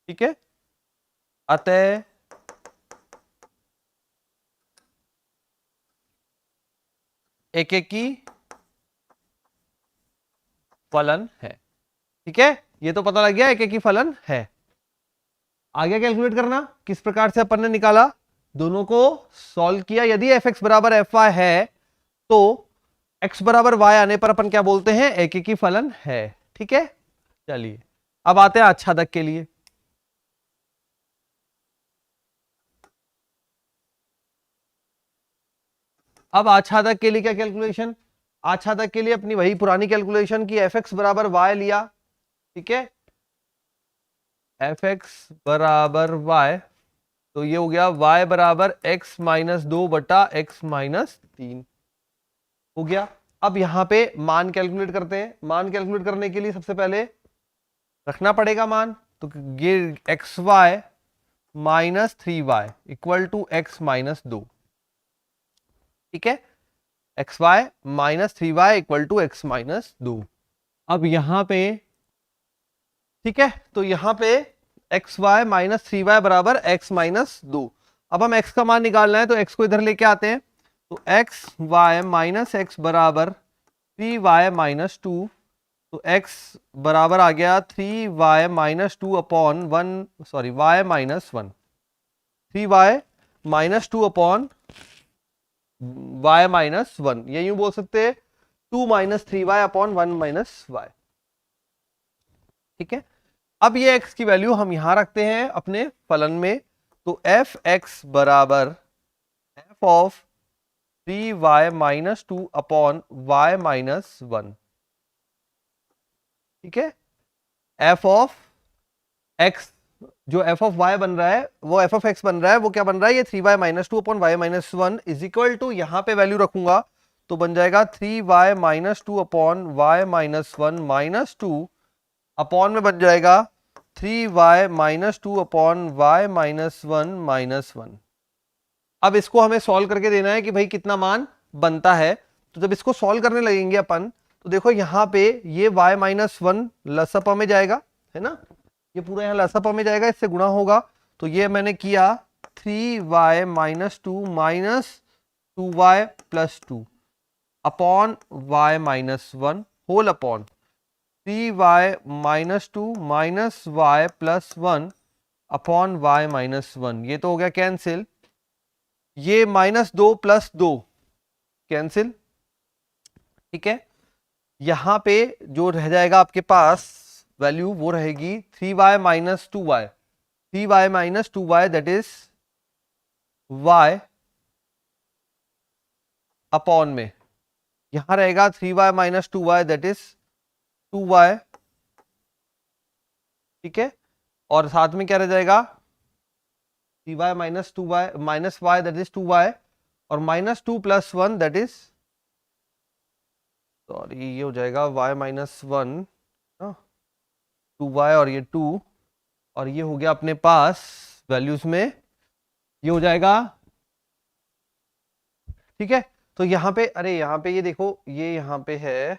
ठीक है। अतः एक एक की फलन है, ठीक है। ये तो पता लग गया एक एक की फलन है। आगे कैलकुलेट करना किस प्रकार से अपन ने निकाला, दोनों को सॉल्व किया। यदि एफ एक्स बराबर एफ वाई है तो x बराबर y आने पर अपन क्या बोलते हैं, एक एक की फलन है, ठीक है। चलिए अब आते हैं आच्छादक के लिए। अब आच्छादक के लिए क्या कैलकुलेशन, आच्छादक के लिए अपनी वही पुरानी कैलकुलेशन की एफ एक्स बराबर y लिया, ठीक है। एफ एक्स बराबर y, तो ये हो गया y बराबर x माइनस 2/x-3 हो गया। अब यहां पे मान कैलकुलेट करते हैं। मान कैलकुलेट करने के लिए सबसे पहले रखना पड़ेगा मान, तो ये x y minus 3y equal to x minus 2, ठीक है। X y minus 3y equal to x minus 2। अब यहां पे, ठीक है, तो यहां पे एक्स वाई माइनस 3y बराबर एक्स माइनस 2। अब हम x का मान निकालना है तो x को इधर लेके आते हैं, तो एक्स वाई माइनस एक्स बराबर 3y माइनस 2, तो x बराबर आ गया 3y minus 2 upon 1, sorry y minus 1, 3y minus 2 upon y minus 1, ये यूं बोल सकते हैं 2 minus 3y upon 1 minus y, ठीक है। अब ये x की वैल्यू हम यहां रखते हैं अपने फलन में, तो एफ एक्स बराबर F of 3y minus 2 upon y minus 1, ठीक है। एफ ऑफ एक्स, जो एफ ऑफ वाई बन रहा है वो एफ ऑफ एक्स बन रहा है, वो क्या बन रहा है, ये 3y minus 2 upon y minus 1 is equal to, यहां पे वैल्यू रखूंगा तो बन जाएगा 3y minus 2 upon y minus 1 minus 2 upon में बन जाएगा 3y minus 2 upon y minus 1 minus 1। अब इसको हमें सॉल्व करके देना है कि भाई कितना मान बनता है। तो जब इसको सॉल्व करने लगेंगे अपन, तो देखो यहां पे ये y माइनस 1 लसपा में जाएगा, है ना, ये पूरा यहाँ लसपा में जाएगा, इससे गुणा होगा, तो ये मैंने किया 3y minus 2 minus 2y plus 2 upon y minus 1 whole upon 3y minus 2 minus y plus 1 upon y minus 1, ये तो हो गया कैंसिल, ये माइनस 2 प्लस 2 कैंसिल, ठीक है। यहां पे जो रह जाएगा आपके पास वैल्यू वो रहेगी 3y minus 2y, 3y minus 2y that is y upon में यहां रहेगा 3y minus 2y that is 2y, ठीक है। और साथ में क्या रह जाएगा 3y minus 2y minus y that is 2y और minus 2 plus 1 that is sorry ये हो जाएगा y माइनस 1 2y और ये 2 और ये हो गया अपने पास वैल्यूज में ये हो जाएगा। ठीक है तो यहाँ पे अरे यहाँ पे ये देखो ये यहाँ पे है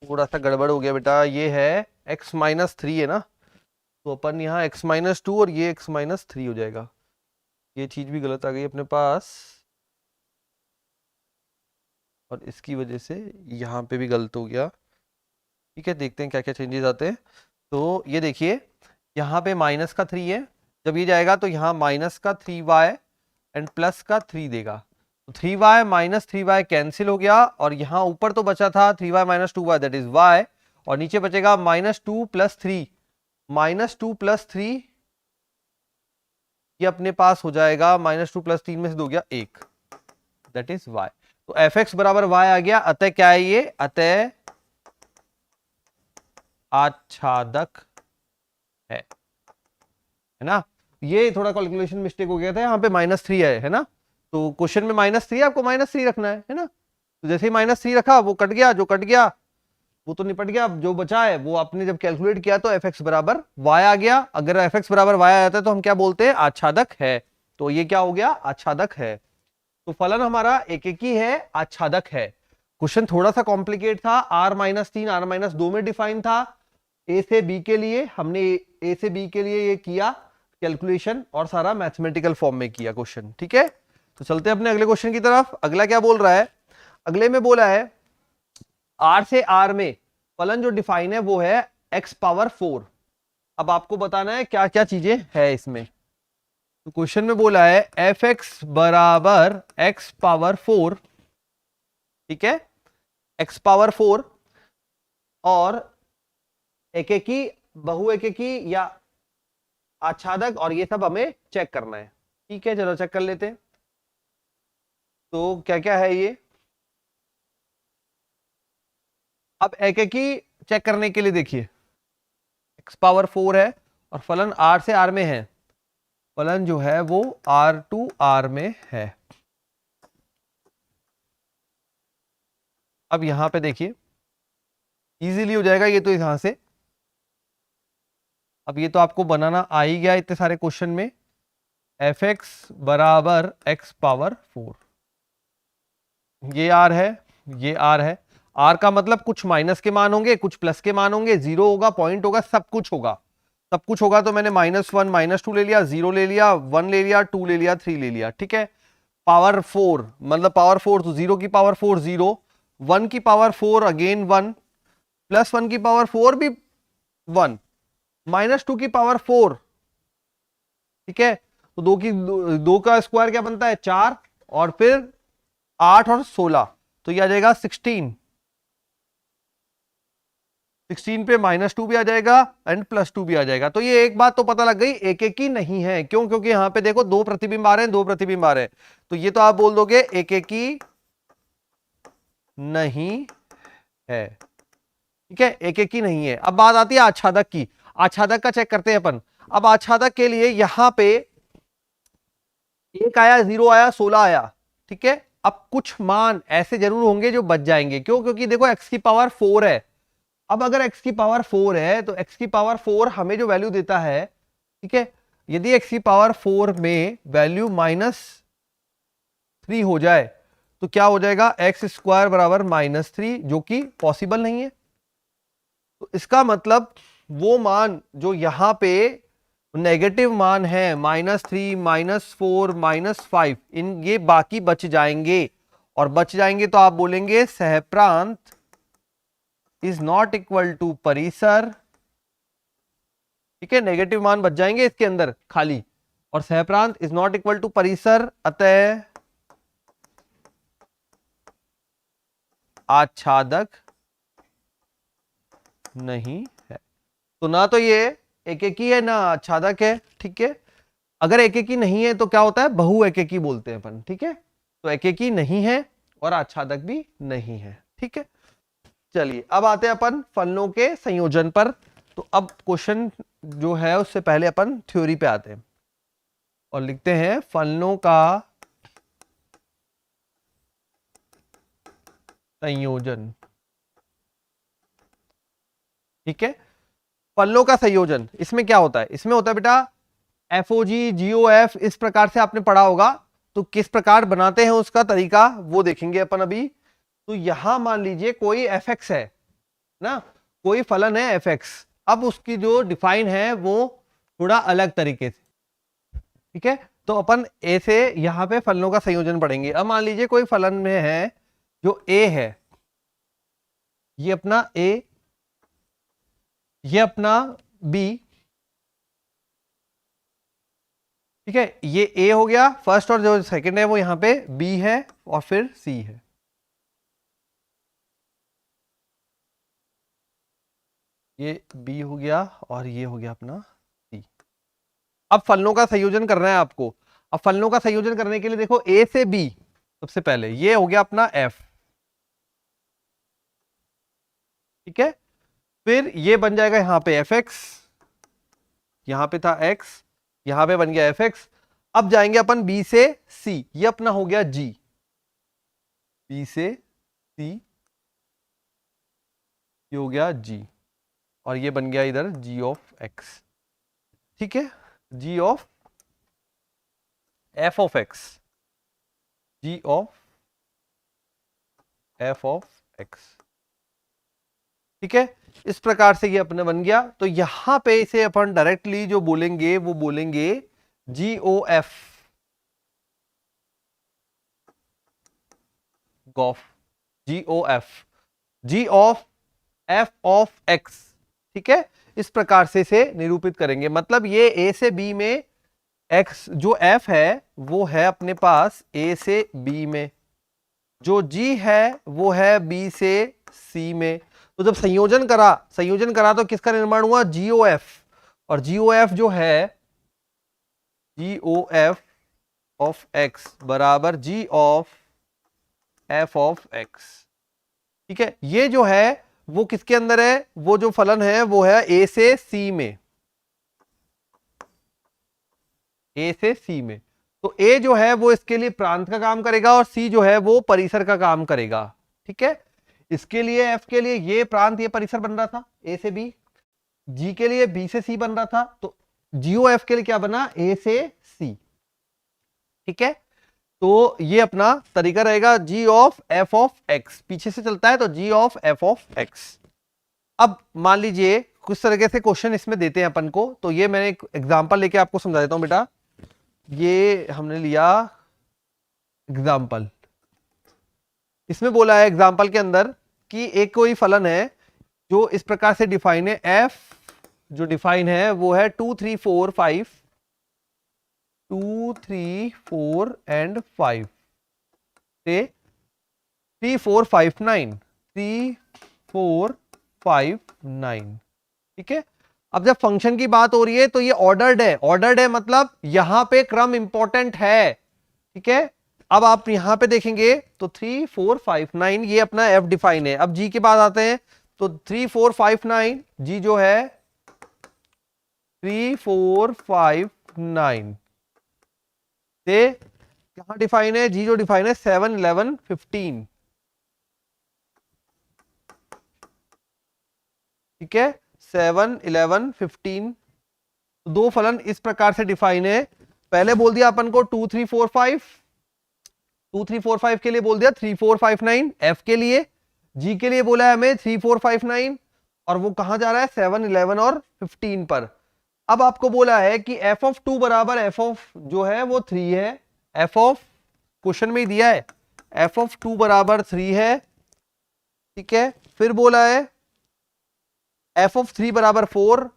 थोड़ा सा गड़बड़ हो गया बेटा, ये है x माइनस 3 है ना, तो अपन यहाँ x माइनस 2 और ये x माइनस 3 हो जाएगा। ये चीज भी गलत आ गई अपने पास और इसकी वजह से यहाँ पे भी गलत हो गया। ठीक है देखते हैं क्या क्या चेंजेस आते हैं। तो ये देखिए यहाँ पे माइनस का 3 है, जब ये जाएगा तो यहाँ माइनस का 3y एंड प्लस का 3 देगा, तो 3y माइनस 3y कैंसिल हो गया और यहाँ ऊपर तो बचा था 3y minus 2y that is y और नीचे बचेगा माइनस 2 प्लस 3 माइनस 2 प्लस 3 ये अपने पास हो जाएगा माइनस 2 प्लस 3 में से 2 गया 1 दैट इज y। तो fx बराबर y आ गया, अतः क्या है ये, अतः आच्छादक है ना। ये थोड़ा कैलकुलेशन मिस्टेक हो गया था, यहाँ पे -3 है ना, तो क्वेश्चन में -3 आपको -3 रखना है ना, तो जैसे ही -3 रखा वो कट गया, जो कट गया वो तो निपट गया, जो बचा है वो आपने जब कैलकुलेट किया तो fx बराबर y आ गया। अगर fx बराबर y आ जाता है तो हम क्या बोलते हैं, आच्छादक है। तो ये क्या हो गया, आच्छादक है। तो फलन हमारा एकेकी है, आच्छादक है। क्वेश्चन थोड़ा सा कॉम्प्लिकेट था, r-3 r-2 में डिफाइन था। ए से बी के लिए हमने ए से बी के लिए ये किया कैलकुलेशन और सारा मैथमेटिकल फॉर्म में किया क्वेश्चन। ठीक है तो चलते हैं अपने अगले क्वेश्चन की तरफ। अगला क्या बोल रहा है, अगले में बोला है r से r में फलन जो डिफाइन है वो है x पावर 4। अब आपको बताना है क्या क्या चीजें है इसमें। तो क्वेश्चन में बोला है fx बराबर x पावर 4, ठीक है x पावर 4 और एकेकी बहु एकेकी या आच्छादक और ये सब हमें चेक करना है। ठीक है चलो चेक कर लेते हैं। तो क्या क्या है ये, अब एकेकी चेक करने के लिए देखिए x पावर 4 है और फलन r से r में है, फलन जो है वो r में है। अब यहां पे देखिए इजीली हो जाएगा ये तो यहां से। अब ये तो आपको बनाना आ ही गया इतने सारे क्वेश्चन में, fx बराबर x पावर 4, ये r है ये r है। r का मतलब कुछ माइनस के मान होंगे कुछ प्लस के मान होंगे, जीरो होगा पॉइंट होगा सब कुछ होगा, सब कुछ होगा। तो मैंने -1 -2 ले लिया, 0 ले लिया, 1 ले लिया, 2 ले लिया, 3 ले लिया। ठीक है पावर 4 मतलब पावर 4 तो 0 की पावर 4 0, 1 की पावर 4 अगेन 1, प्लस 1 की पावर 4 भी 1, -2 की पावर 4। ठीक है तो 2 का स्क्वायर क्या बनता है 4 और फिर 8 और 16 तो ये आ जाएगा 16 पे -2 भी आ जाएगा एंड +2 भी आ जाएगा। तो ये एक बात तो पता लग गई एकेकी नहीं है, क्यों, क्योंकि यहां पे देखो 2 प्रतिबिंब आ रहे हैं 2 प्रतिबिंब आ रहे हैं, तो ये तो आप बोल दोगे एकेकी नहीं है। ठीक है एकेकी नहीं है। अब बात आती है आच्छादक की, आच्छादक का चेक करते हैं अपन। अब आच्छादक के लिए यहां पे 1 आया 0 आया 16 आया, ठीक है अब कुछ मान ऐसे जरूर होंगे जो बच जाएंगे, क्यों, क्योंकि देखो x की पावर 4 है। अब अगर x की पावर 4 है तो x की पावर 4 हमें जो वैल्यू देता है, ठीक है यदि x की पावर 4 में वैल्यू -3 हो जाए तो क्या हो जाएगा, x स्क्वायर बराबर -3, जो कि पॉसिबल नहीं है। तो इसका मतलब वो मान जो यहां पे नेगेटिव मान है -3 -4 -5 इन ये बाकी बच जाएंगे, और बच जाएंगे तो आप बोलेंगे सहप्रांत इज नॉट इक्वल टू परिसर। ठीक है नेगेटिव मान बच जाएंगे इसके अंदर खाली, और सहप्रांत इज नॉट इक्वल टू परिसर, अतः आच्छादक नहीं है। तो ना तो ये एकेकी है ना आच्छादक है। ठीक है अगर एकेकी नहीं है तो क्या होता है, बहु एकेकी बोलते हैं अपन। ठीक है तो एकेकी नहीं है और आच्छादक भी नहीं है। ठीक है चलिए अब आते हैं अपन फलनों के संयोजन पर। तो अब क्वेश्चन जो है उससे पहले अपन थ्योरी पे आते हैं और लिखते हैं फलनों का संयोजन। ठीक है, फलनों का संयोजन इसमें क्या होता है? इसमें होता है बेटा एफओजी जीओएफ, इस प्रकार से आपने पढ़ा होगा। तो किस प्रकार बनाते हैं उसका तरीका वो देखेंगे अपन अभी। तो यहां मान लीजिए कोई एफ एक्स है ना, कोई फलन है एफ एक्स। अब उसकी जो डिफाइन है वो थोड़ा अलग तरीके से। ठीक है, तो अपन ए से यहां पे फलनों का संयोजन पढ़ेंगे। अब मान लीजिए कोई फलन में है जो ए है, ये अपना ए, ये अपना बी। ठीक है, ये ए हो गया फर्स्ट, और जो सेकंड है वो यहां पे बी है और फिर सी है। ये बी हो गया और ये हो गया अपना सी। अब फलनों का संयोजन करना है आपको। अब फलनों का संयोजन करने के लिए देखो ए से बी, सबसे पहले ये हो गया अपना एफ। ठीक है, फिर ये बन जाएगा यहां पे एफ एक्स, यहां पे था एक्स, यहां पे बन गया एफ एक्स। अब जाएंगे अपन बी से सी, ये अपना हो गया जी, बी से सी ये हो गया जी, और ये बन गया इधर जी ऑफ एक्स। ठीक है, G of F of X, G of F of X. ठीक है, इस प्रकार से ये अपने बन गया। तो यहां पे इसे अपन डायरेक्टली जो बोलेंगे वो बोलेंगे G O F, gof, G O F, G of F of X. ठीक है, इस प्रकार से इसे निरूपित करेंगे। मतलब ये ए से बी में एक्स जो एफ है वो है अपने पास ए से बी में, जो जी है वो है बी से सी में। तो जब संयोजन करा तो किसका निर्माण हुआ? जीओ एफ। और जीओ एफ जो है जीओ एफ ऑफ एक्स बराबर जी ऑफ एफ ऑफ एक्स। ठीक है, ये जो है वो किसके अंदर है? वो जो फलन है वो है ए से सी में, ए से सी में। तो ए जो है वो इसके लिए प्रांत का काम करेगा और सी जो है वो परिसर का काम करेगा। ठीक है, इसके लिए एफ के लिए ये प्रांत ये परिसर बन रहा था ए से बी, जी के लिए बी से सी बन रहा था, तो जीओ एफ के लिए क्या बना? ए से सी। ठीक है, तो ये अपना तरीका रहेगा जी ऑफ एफ ऑफ एक्स, पीछे से चलता है तो G of F of x. अब मान लीजिए कुछ तरीके से क्वेश्चन इसमें देते हैं अपन को, तो ये मैंने एक एग्जांपल लेके आपको समझा देता हूं बेटा। ये हमने लिया एग्जांपल, इसमें बोला है एग्जांपल के अंदर कि एक कोई फलन है जो इस प्रकार से डिफाइन है। एफ जो डिफाइन है वो है 2 3 4 5, 2 3 4 एंड 5 से 3 4 5 9, 3 4 5 9। ठीक है, अब जब फंक्शन की बात हो रही है तो ये ऑर्डर्ड है। ऑर्डर्ड है मतलब यहां पे क्रम इंपॉर्टेंट है। ठीक है, अब आप यहां पे देखेंगे तो 3 4 5 9 ये अपना एफ डिफाइन है। अब जी के बाद आते हैं तो 3 4 5 9, जी जो है 3 4 5 9 से कहां डिफाइन है? जी जो डिफाइन है 7 11 15। ठीक है, 7 11 15 दो फलन इस प्रकार से डिफाइन है। पहले बोल दिया अपन को 2 3 4 5, 2 3 4 5 के लिए बोल दिया 3 4 5 9 एफ के लिए, जी के लिए बोला है हमें 3 4 5 9, और वो कहां जा रहा है? 7 11 और 15 पर। अब आपको बोला है कि एफ ऑफ 2 बराबर एफ ऑफ जो है वो 3 है। एफ ऑफ क्वेश्चन में ही दिया है एफ ऑफ 2 बराबर 3 है। ठीक है, फिर बोला है एफ ऑफ 3 बराबर 4,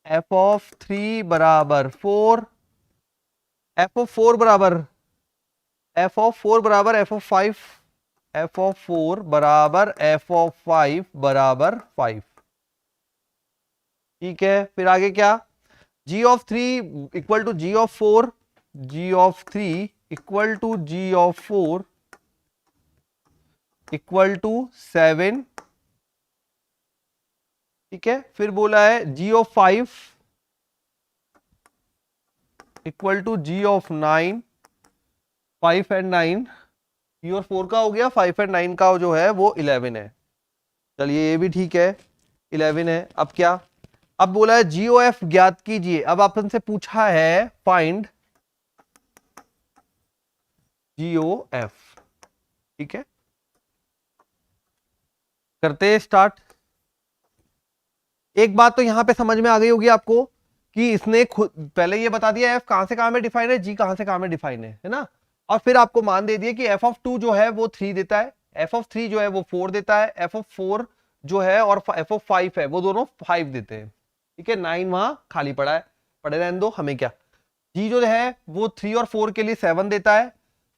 एफ ऑफ 3 बराबर 4, एफ ऑफ 4 बराबर एफ ऑफ 4 बराबर एफ ऑफ 5, एफ ऑफ 4 बराबर एफ ऑफ 5 बराबर 5। ठीक है, फिर आगे क्या? G of 3 equal to G of 4, G of 3 equal to G of 4 equal to 7। ठीक है, फिर बोला है G of 5 equal to G of 9, 5 and 9, 3 और 4 का हो गया, 5 एंड 9 का जो है वो 11 है। चलिए ये भी ठीक है, 11 है। अब क्या, अब बोला है GOF ज्ञात कीजिए। अब आपन से पूछा है फाइंड GOF, ठीक है, करते हैं स्टार्ट। एक बात तो यहां पे समझ में आ गई होगी आपको कि इसने खुद पहले ये बता दिया एफ कहां से कहां में डिफाइन है, जी कहां से कहां में डिफाइन है ना। और फिर आपको मान दे दिया कि एफ ऑफ 2 जो है वो 3 देता है, एफ ऑफ 3 जो है वो 4 देता है, एफ ऑफ 4 जो है और एफ ऑफ 5 है वो दोनों 5 देते हैं, ठीक है। 9 वहां खाली पड़ा है, पड़े रहने दो, हमें क्या। जी जो है वो 3 और 4 के लिए 7 देता है,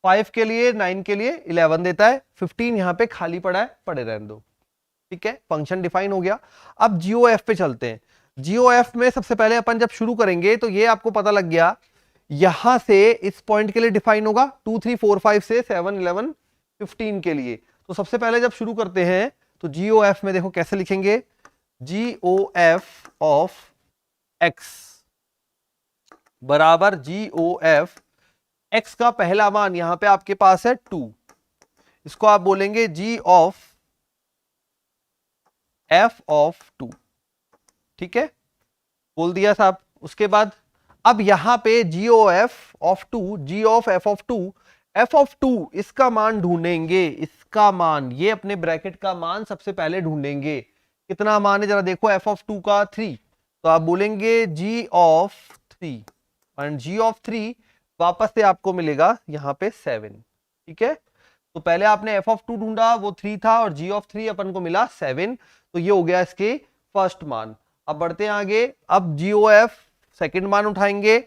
5 के लिए 9 के लिए 11 देता है, 15 यहां पे खाली पड़ा है, पड़े रहने दो, ठीक है। फंक्शन डिफाइन हो गया। अब GOF पे चलते हैं। GOF में सबसे पहले अपन जब शुरू करेंगे तो ये आपको पता लग गया, यहां से इस पॉइंट के लिए डिफाइन होगा 2 3 4 5 से 7 11 15 के लिए। तो सबसे पहले जब शुरू करते हैं तो GOF में देखो कैसे लिखेंगे, GOF ऑफ x बराबर GOF x का पहला मान यहां पे आपके पास है 2, इसको आप बोलेंगे G ऑफ F ऑफ 2, ठीक है, बोल दिया साहब। उसके बाद अब यहां पे GOF of 2, G of F of 2, F of 2 इसका मान ढूंढेंगे, इसका मान, ये अपने ब्रैकेट का मान सबसे पहले ढूंढेंगे। कितना मान है जरा देखो, F ऑफ 2 का 3, तो आप बोलेंगे G ऑफ 3, और G ऑफ 3 वापस से आपको मिलेगा यहां पे 7, ठीक है। तो पहले आपने F ऑफ 2 ढूंढा वो 3 था, और G ऑफ 3 अपन को मिला 7, तो ये हो गया इसके फर्स्ट मान। अब बढ़ते हैं आगे, अब GOF सेकंड मान उठाएंगे,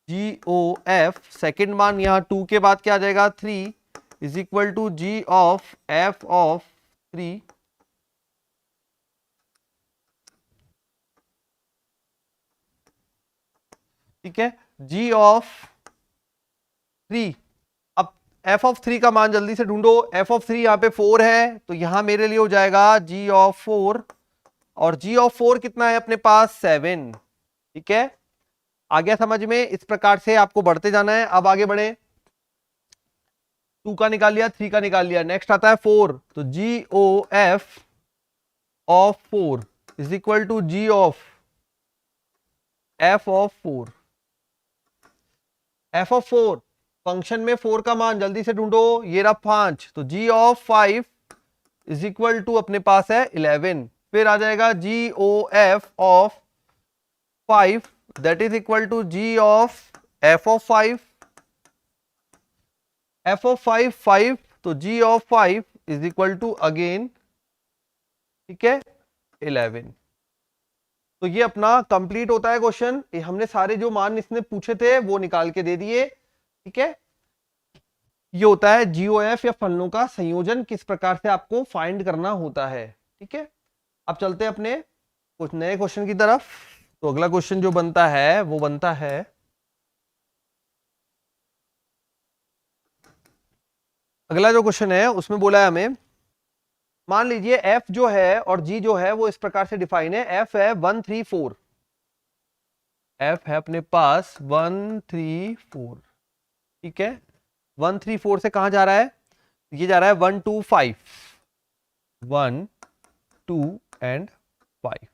GOF सेकंड मान यहां 2 के बाद क्या आ जाएगा 3 is equal to G of F of 3, ठीक है, G ऑफ 3। अब F ऑफ 3 का मान जल्दी से ढूंढो, F ऑफ 3 यहां पे 4 है, तो यहां मेरे लिए हो जाएगा G ऑफ 4, और G ऑफ 4 कितना है अपने पास 7, ठीक है। आ गया समझ में, इस प्रकार से आपको बढ़ते जाना है। अब आगे बढ़े, 2 का निकाल लिया, 3 का निकाल लिया, नेक्स्ट आता है 4, तो GOF of 4 is equal to G of F of 4, F of 4 function में 4 का मान जल्दी से ढूंढो, ये रहा 5, तो G of 5 is equal to अपने पास है 11, फिर आ जाएगा GOF of 5 that is equal to G of F of 5, F of 5 5, तो G of 5 is equal to again, ठीक है, 11। तो ये अपना कंप्लीट होता है क्वेश्चन। हमने सारे जो मान इसने पूछे थे वो निकाल के दे दिए, ठीक है। ये होता है GOF या फलनों का संयोजन, किस प्रकार से आपको फाइंड करना होता है, ठीक है। अब चलते हैं अपने कुछ नए क्वेश्चन की तरफ। तो अगला क्वेश्चन जो बनता है वो बनता है, अगला जो क्वेश्चन है उसमें बोला है हमें, मान लीजिए F जो है और G जो है वो इस प्रकार से डिफाइन है, F है 1 3 4, F है अपने पास 1 3 4, ठीक है। 1 3 4 से कहां जा रहा है, ये जा रहा है 1 2 5, 1 2 एंड 5।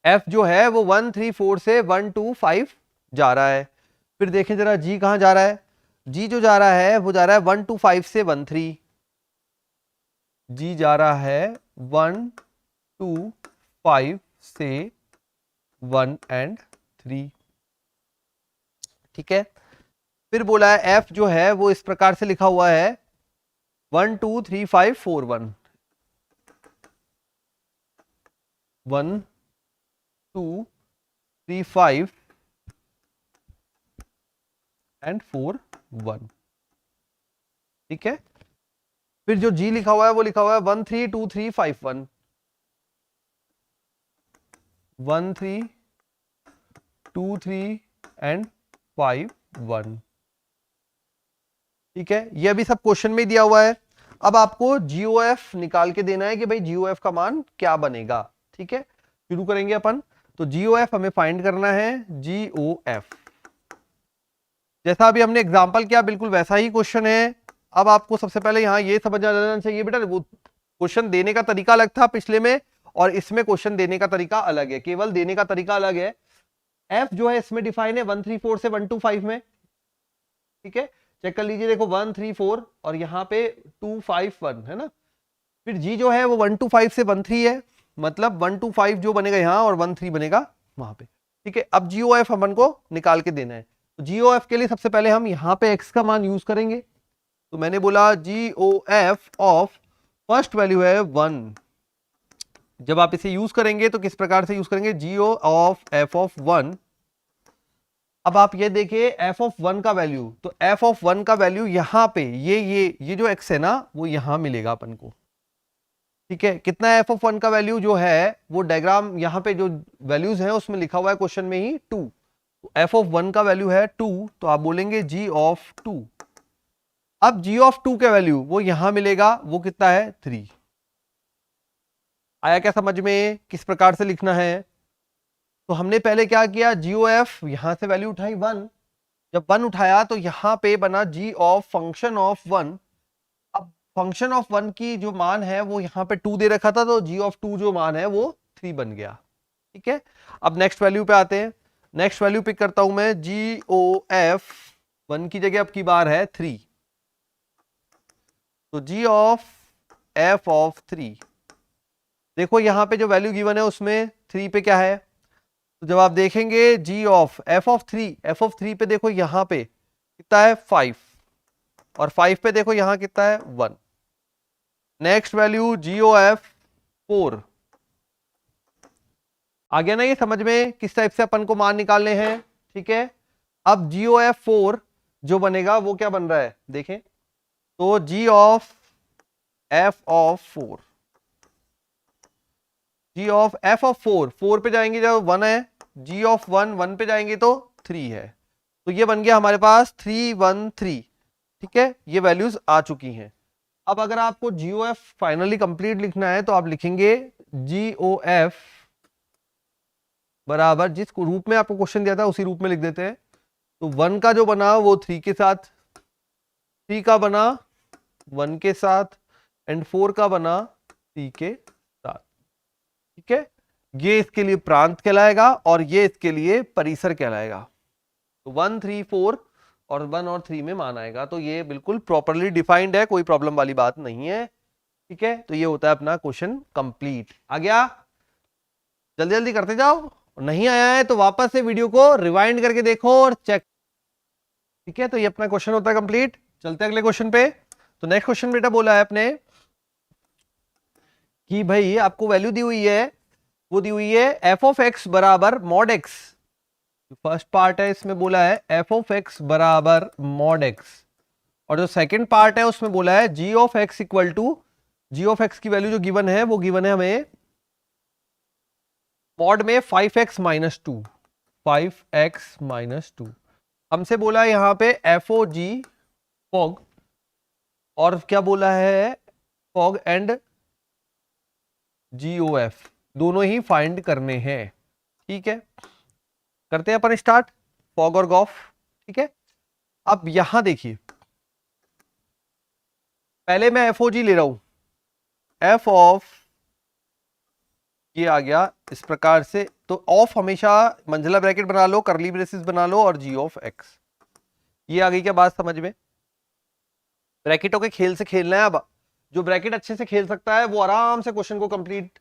F जो है वो 1 3 4 से 1 2 5 जा रहा है। फिर देखें जरा G कहां जा रहा है, G जो जा रहा है वो जा रहा है 1 2 5 से 1 3, G जा रहा है 1 2 5 से 1 एंड 3, ठीक है। फिर बोला है F जो है वो इस प्रकार से लिखा हुआ है 1 2 3 5 4 1, 1 2 3 5 एंड 4 1, ठीक है। फिर जो G लिखा हुआ है वो लिखा हुआ है 1 3 2 3 5 1, 1 3 2 3 एंड 5 1, ठीक है। ये अभी सब क्वेश्चन में दिया हुआ है। अब आपको GOF निकाल के देना है कि भाई GOF का मान क्या बनेगा, ठीक है। शुरू करेंगे अपन, तो GOF हमें फाइंड करना है, GOF जैसा अभी हमने एग्जांपल किया बिल्कुल वैसा ही क्वेश्चन है। अब आपको सबसे पहले यहाँ ये समझ आ जाना चाहिए बेटा, वो क्वेश्चन देने का तरीका अलग था पिछले में और इसमें क्वेश्चन देने का तरीका अलग है, केवल देने का तरीका अलग है। एफ जो है इसमें डिफाइन है 134 से 125 में, ठीक है, चेक कर लीजिए, देखो 134 और यहाँ पे 251 है ना। फिर जी जो है वो 125 से 13 है, मतलब 125 जो बनेगा यहाँ और 13 बनेगा वहां पे, ठीक है। अब जीओएफ अपन को निकाल के देना है, तो जीओएफ के लिए सबसे पहले हम यहाँ पे एक्स का मान यूज करेंगे। तो मैंने बोला जीओएफ ऑफ फर्स्ट वैल्यू है 1। जब आप इसे यूज करेंगे तो किस प्रकार से यूज करेंगे, जीओ ऑफ एफ ऑफ 1। अब आप ये देखिए एफ ऑफ 1 का वैल्यू, तो एफ ऑफ 1 का वैल्यू यहाँ पे ये जो एक्स है ना वो यहां मिलेगा अपन को, ठीक है। कितना है एफ ऑफ 1 का वैल्यू जो है, वो डायग्राम यहाँ पे जो वैल्यूज है उसमें लिखा हुआ है क्वेश्चन में ही 2। एफ ऑफ 1 का वैल्यू है 2, तो आप बोलेंगे जी ऑफ 2। अब जी ऑफ 2 का वैल्यू वो यहां मिलेगा, वो कितना है 3। आया क्या समझ में किस प्रकार से लिखना है। तो हमने पहले क्या किया, जीओएफ यहां से वैल्यू उठाई 1, जब 1 उठाया तो यहां पे बना जी ऑफ फंक्शन ऑफ 1। अब फंक्शन ऑफ 1 की जो मान है वो यहाँ पे 2 दे रखा था, तो जी ऑफ 2 जो मान है वो 3 बन गया, ठीक है। अब नेक्स्ट वैल्यू पे आते हैं, नेक्स्ट वैल्यू पिक करता हूं मैं, जी ओ एफ 1 की जगह अब की बार है 3, तो जी ऑफ एफ ऑफ 3, देखो यहां पे जो वैल्यू गिवन है उसमें 3 पे क्या है, तो जब आप देखेंगे जी ऑफ एफ ऑफ 3 पे देखो यहां पे कितना है 5, और 5 पे देखो यहां कितना है 1। नेक्स्ट वैल्यू जी ओ एफ 4, आ गया ना ये समझ में किस टाइप से अपन को मान निकालने हैं, ठीक है। अब जी ओ एफ 4 जो बनेगा वो क्या बन रहा है देखें, तो G of F of 4, G of F of 4 पे जाएंगे जब 1 है, जी ऑफ 1 पे जाएंगे तो 3 है, तो ये बन गया हमारे पास 313, ठीक है। ये वैल्यूज आ चुकी हैं। अब अगर आपको जीओएफ फाइनली कंप्लीट लिखना है तो आप लिखेंगे जीओएफ बराबर जिस रूप में आपको क्वेश्चन दिया था उसी रूप में लिख देते हैं। तो 1 का जो बना वो 3 के साथ, 3 का बना 1 के साथ, एंड 4 का बना 3 के साथ, ठीक है। ये इसके लिए प्रांत कहलाएगा और ये इसके लिए परिसर कहलाएगा। तो 1 3 4 और 1 और 3 में मान आएगा, तो ये बिल्कुल प्रॉपरली डिफाइंड है, कोई प्रॉब्लम वाली बात नहीं है, ठीक है। तो ये होता है अपना क्वेश्चन कंप्लीट। आ गया, जल्दी जल्दी करते जाओ, नहीं आया है तो वापस से वीडियो को रिवाइंड करके देखो और चेक, ठीक है। तो ये अपना क्वेश्चन होता है कंप्लीट। चलते हैं अगले क्वेश्चन पे। तो नेक्स्ट क्वेश्चन बेटा बोला है अपने कि भाई आपको वैल्यू दी हुई है, वो दी हुई है एफ ऑफ एक्स बराबर मॉड एक्स। फर्स्ट पार्ट है इसमें बोला है एफ ऑफ एक्स बराबर मॉड एक्स, और जो सेकंड पार्ट है उसमें बोला है G of X equal to, G of X की वैल्यू जो गिवन है वो गिवन है हमें मॉड में 5x माइनस 2, 5x माइनस 2। हमसे बोला है यहां पे एफ ओ जी फॉग, और क्या बोला है fog and g O f दोनों ही फाइंड करने हैं, ठीक है। करते हैं अपन स्टार्ट फॉग और गॉफ, ठीक है। अब यहां देखिए पहले मैं एफ ओ जी ले रहा हूं, एफ ऑफ ये आ गया इस प्रकार से, तो ऑफ हमेशा मंझला ब्रैकेट बना लो, करली ब्रेसेस बना लो, और जी ऑफ एक्स, ये आ गई क्या बात समझ में। ब्रैकेटों के खेल से खेलना है। अब जो ब्रैकेट अच्छे से खेल सकता है वो आराम से क्वेश्चन को कंप्लीट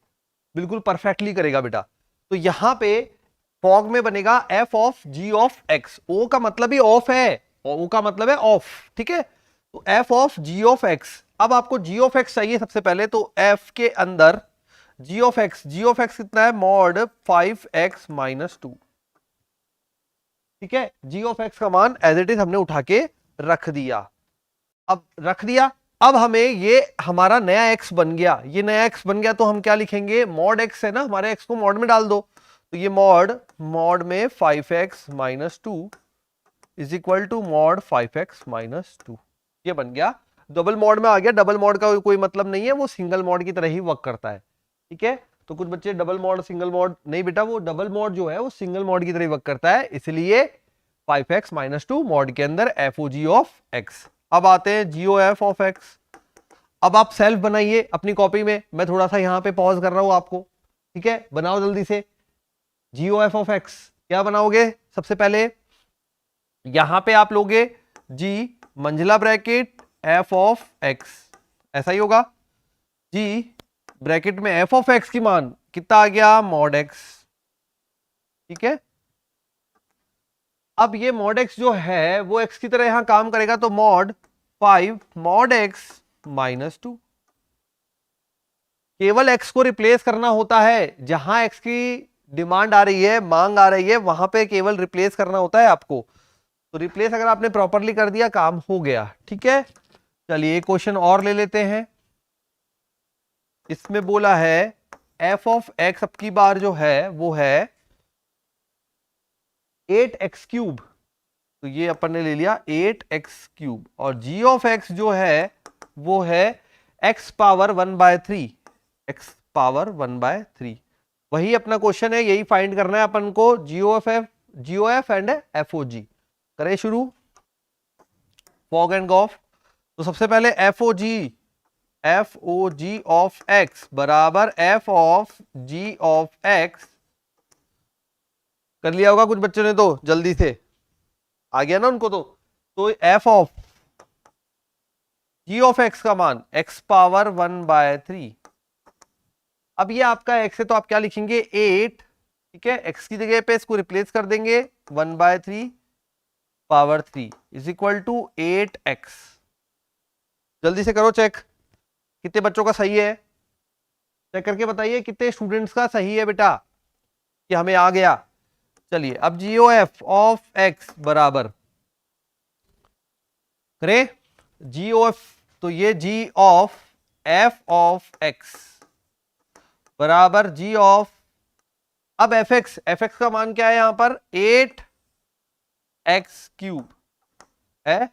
बिल्कुल परफेक्टली करेगा बेटा। तो यहां पे फॉग में बनेगा F of ji of X, O का मतलब ही ऑफ है, ओ का मतलब है ऑफ, ठीक है। तो f of ji of x, अब आपको जी ऑफ एक्स चाहिए सबसे पहले, तो एफ के अंदर G of X, G of X कितना है मॉड 5x माइनस 2, ठीक है। जी ऑफ एक्स का मान एज इट इज हमने उठा के रख दिया। अब रख दिया, अब हमें ये हमारा नया x बन गया, ये नया x बन गया, तो हम क्या लिखेंगे, मॉड x है ना, हमारे x को मॉड में डाल दो, तो ये मॉड में 5x minus 2 is equal to mod 5x minus 2, ये बन गया। डबल मॉड में आ गया, डबल मॉड का कोई मतलब नहीं है, वो सिंगल मॉड की तरह ही वर्क करता है, ठीक है। तो कुछ बच्चे डबल मॉड सिंगल मॉड, नहीं बेटा वो डबल मॉड जो है वो सिंगल मॉड की तरह वर्क करता है, इसलिए 5x माइनस 2 मॉड के अंदर FOG ऑफ x। अब आते हैं GOF ऑफ x। अब आप सेल्फ बनाइए अपनी कॉपी में, मैं थोड़ा सा यहां पे पॉज कर रहा हूं आपको, ठीक है, बनाओ जल्दी से। GOF ऑफ x क्या बनाओगे? सबसे पहले यहां पे आप लोगे G मंझला ब्रैकेट F ऑफ x, ऐसा ही होगा। G ब्रैकेट में F ऑफ x की मान कितना आ गया? मॉड x, ठीक है। अब ये मॉड x जो है वो x की तरह यहां काम करेगा, तो मॉड 5 मॉड x माइनस 2। केवल x को रिप्लेस करना होता है, जहां x की डिमांड आ रही है, मांग आ रही है, वहां पे केवल रिप्लेस करना होता है आपको। तो रिप्लेस अगर आपने प्रॉपरली कर दिया, काम हो गया, ठीक है। चलिए एक क्वेश्चन और ले लेते हैं। इसमें बोला है f ऑफ x अब की बार जो है वो है 8x क्यूब, तो ये अपन ने ले लिया 8x क्यूब। और g ऑफ x जो है वो है x पावर 1/3, x पावर 1/3। वही अपना क्वेश्चन है, यही फाइंड करना है अपन को, GOF एंड FOG। करें शुरू, फॉग एंड गॉफ। तो सबसे पहले FOG ऑफ x बराबर f of g of x। कर लिया होगा कुछ बच्चों ने, तो जल्दी से आ गया ना उनको। तो f of g of x का मान x पावर 1/3। अब ये आपका x है, तो आप क्या लिखेंगे? 8, ठीक है। x की जगह पे इसको रिप्लेस कर देंगे, 1/3 power 3 is equal to 8x। जल्दी से करो चेक, कितने बच्चों का सही है? चेक करके बताइए कितने स्टूडेंट्स का सही है बेटा, कि हमें आ गया। चलिए अब GOF ऑफ x बराबर करें GOF, तो ये G of f of x बराबर G ऑफ, अब fx का मान क्या है यहां पर? 8x क्यूब है,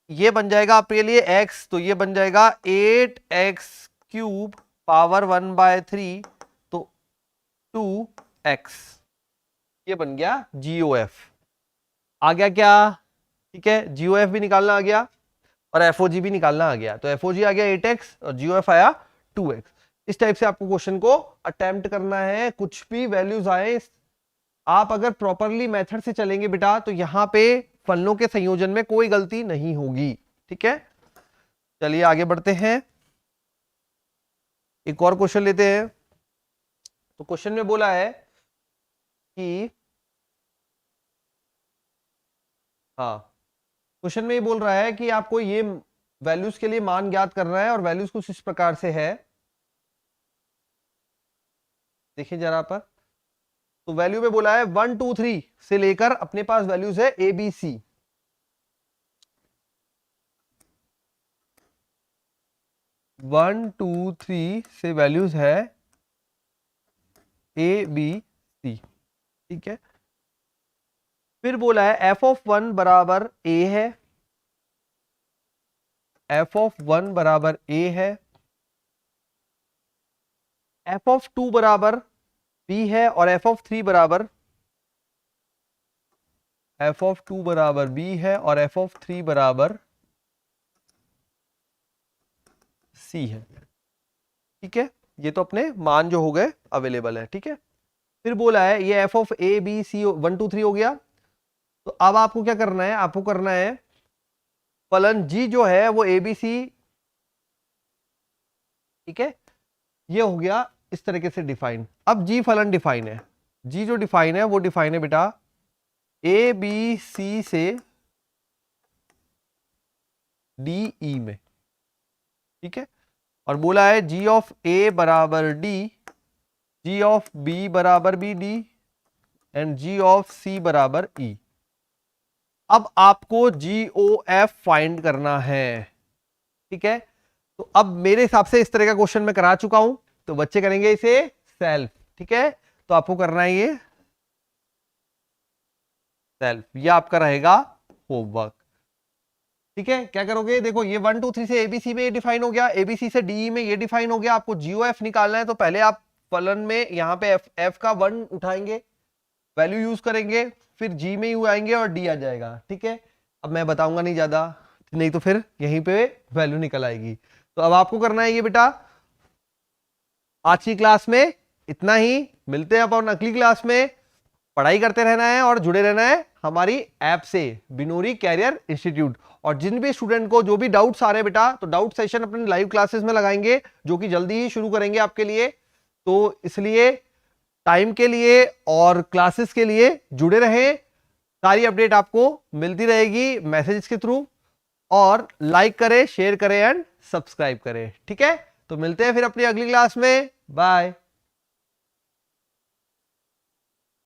ये बन जाएगा आपके लिए x, तो ये बन जाएगा 8x क्यूब पावर 1/3, तो 2x। ये बन गया GOF। आ गया क्या? ठीक है, GOF भी निकालना आ गया और FOG भी निकालना आ गया। तो FOG आ गया 8x और GOF आया 2x। इस टाइप से आपको क्वेश्चन को अटेम्प्ट करना है, कुछ भी वैल्यूज आए। आप अगर प्रॉपरली मेथड से चलेंगे बेटा, तो यहां पे फलनों के संयोजन में कोई गलती नहीं होगी, ठीक है। चलिए आगे बढ़ते हैं, एक और क्वेश्चन लेते हैं। तो क्वेश्चन में बोला है कि हाँ, क्वेश्चन में ये बोल रहा है कि आपको ये वैल्यूज के लिए मान ज्ञात करना है, और वैल्यूज कुछ इस प्रकार से है, देखिए जरा पर। तो वैल्यू में बोला है 1 2 3 से लेकर अपने पास वैल्यूज है ABC। 1 2 3 से वैल्यूज है ABC, ठीक है। फिर बोला है f ऑफ 1 बराबर a है, f ऑफ 1 बराबर a है, f ऑफ 2 बराबर b है, और f ऑफ 3 बराबर b है, और f ऑफ 3 बराबर c है, ठीक है। ये तो अपने मान जो हो गए अवेलेबल है, ठीक है। फिर बोला है ये f of a b c 1 2 3 हो गया। तो अब आपको क्या करना है? आपको करना है फलन g जो है वो ABC, ठीक है, ये हो गया इस तरीके से डिफाइन। अब g फलन डिफाइन है, g जो डिफाइन है वो डिफाइन है बेटा ABC से DE में, ठीक है। और बोला है g ऑफ a बराबर d, g ऑफ b बराबर भी d, and g of c बराबर e। अब आपको GOF फाइंड करना है, ठीक है। तो अब मेरे हिसाब से इस तरह का क्वेश्चन मैं करा चुका हूं, तो बच्चे करेंगे इसे सेल्फ, ठीक है। तो आपको करना है ये सेल्फ, ये आपका रहेगा होमवर्क, ठीक है। क्या करोगे? देखो ये 1 2 3 से ABC में ये डिफाइन हो गया, ABC से DE में ये डिफाइन हो गया। आपको GOF निकालना है, तो पहले आप फलन में यहाँ पे f का 1 उठाएंगे, वैल्यू यूज करेंगे, फिर जी में यू आएंगे और डी आ जाएगा। ठीक है, अब मैं बताऊंगा नहीं ज्यादा, नहीं तो फिर यहीं पे वैल्यू निकल आएगी। तो अब आपको करना है ये बेटा, आज की क्लास में इतना ही, मिलते हैं अपन अगली क्लास में। पढ़ाई करते रहना है और जुड़े रहना है हमारी ऐप से, बिनोरी कैरियर इंस्टीट्यूट। और जिन भी स्टूडेंट को जो भी डाउट्स आ रहे हैं बेटा, तो डाउट सेशन अपने लाइव क्लासेस में लगाएंगे, जो कि जल्दी ही शुरू करेंगे आपके लिए। तो इसलिए टाइम के लिए और क्लासेस के लिए जुड़े रहें, सारी अपडेट आपको मिलती रहेगी मैसेज के थ्रू। और लाइक करें, शेयर करें एंड सब्सक्राइब करें। ठीक है, तो मिलते हैं फिर अपनी अगली क्लास में। बाय।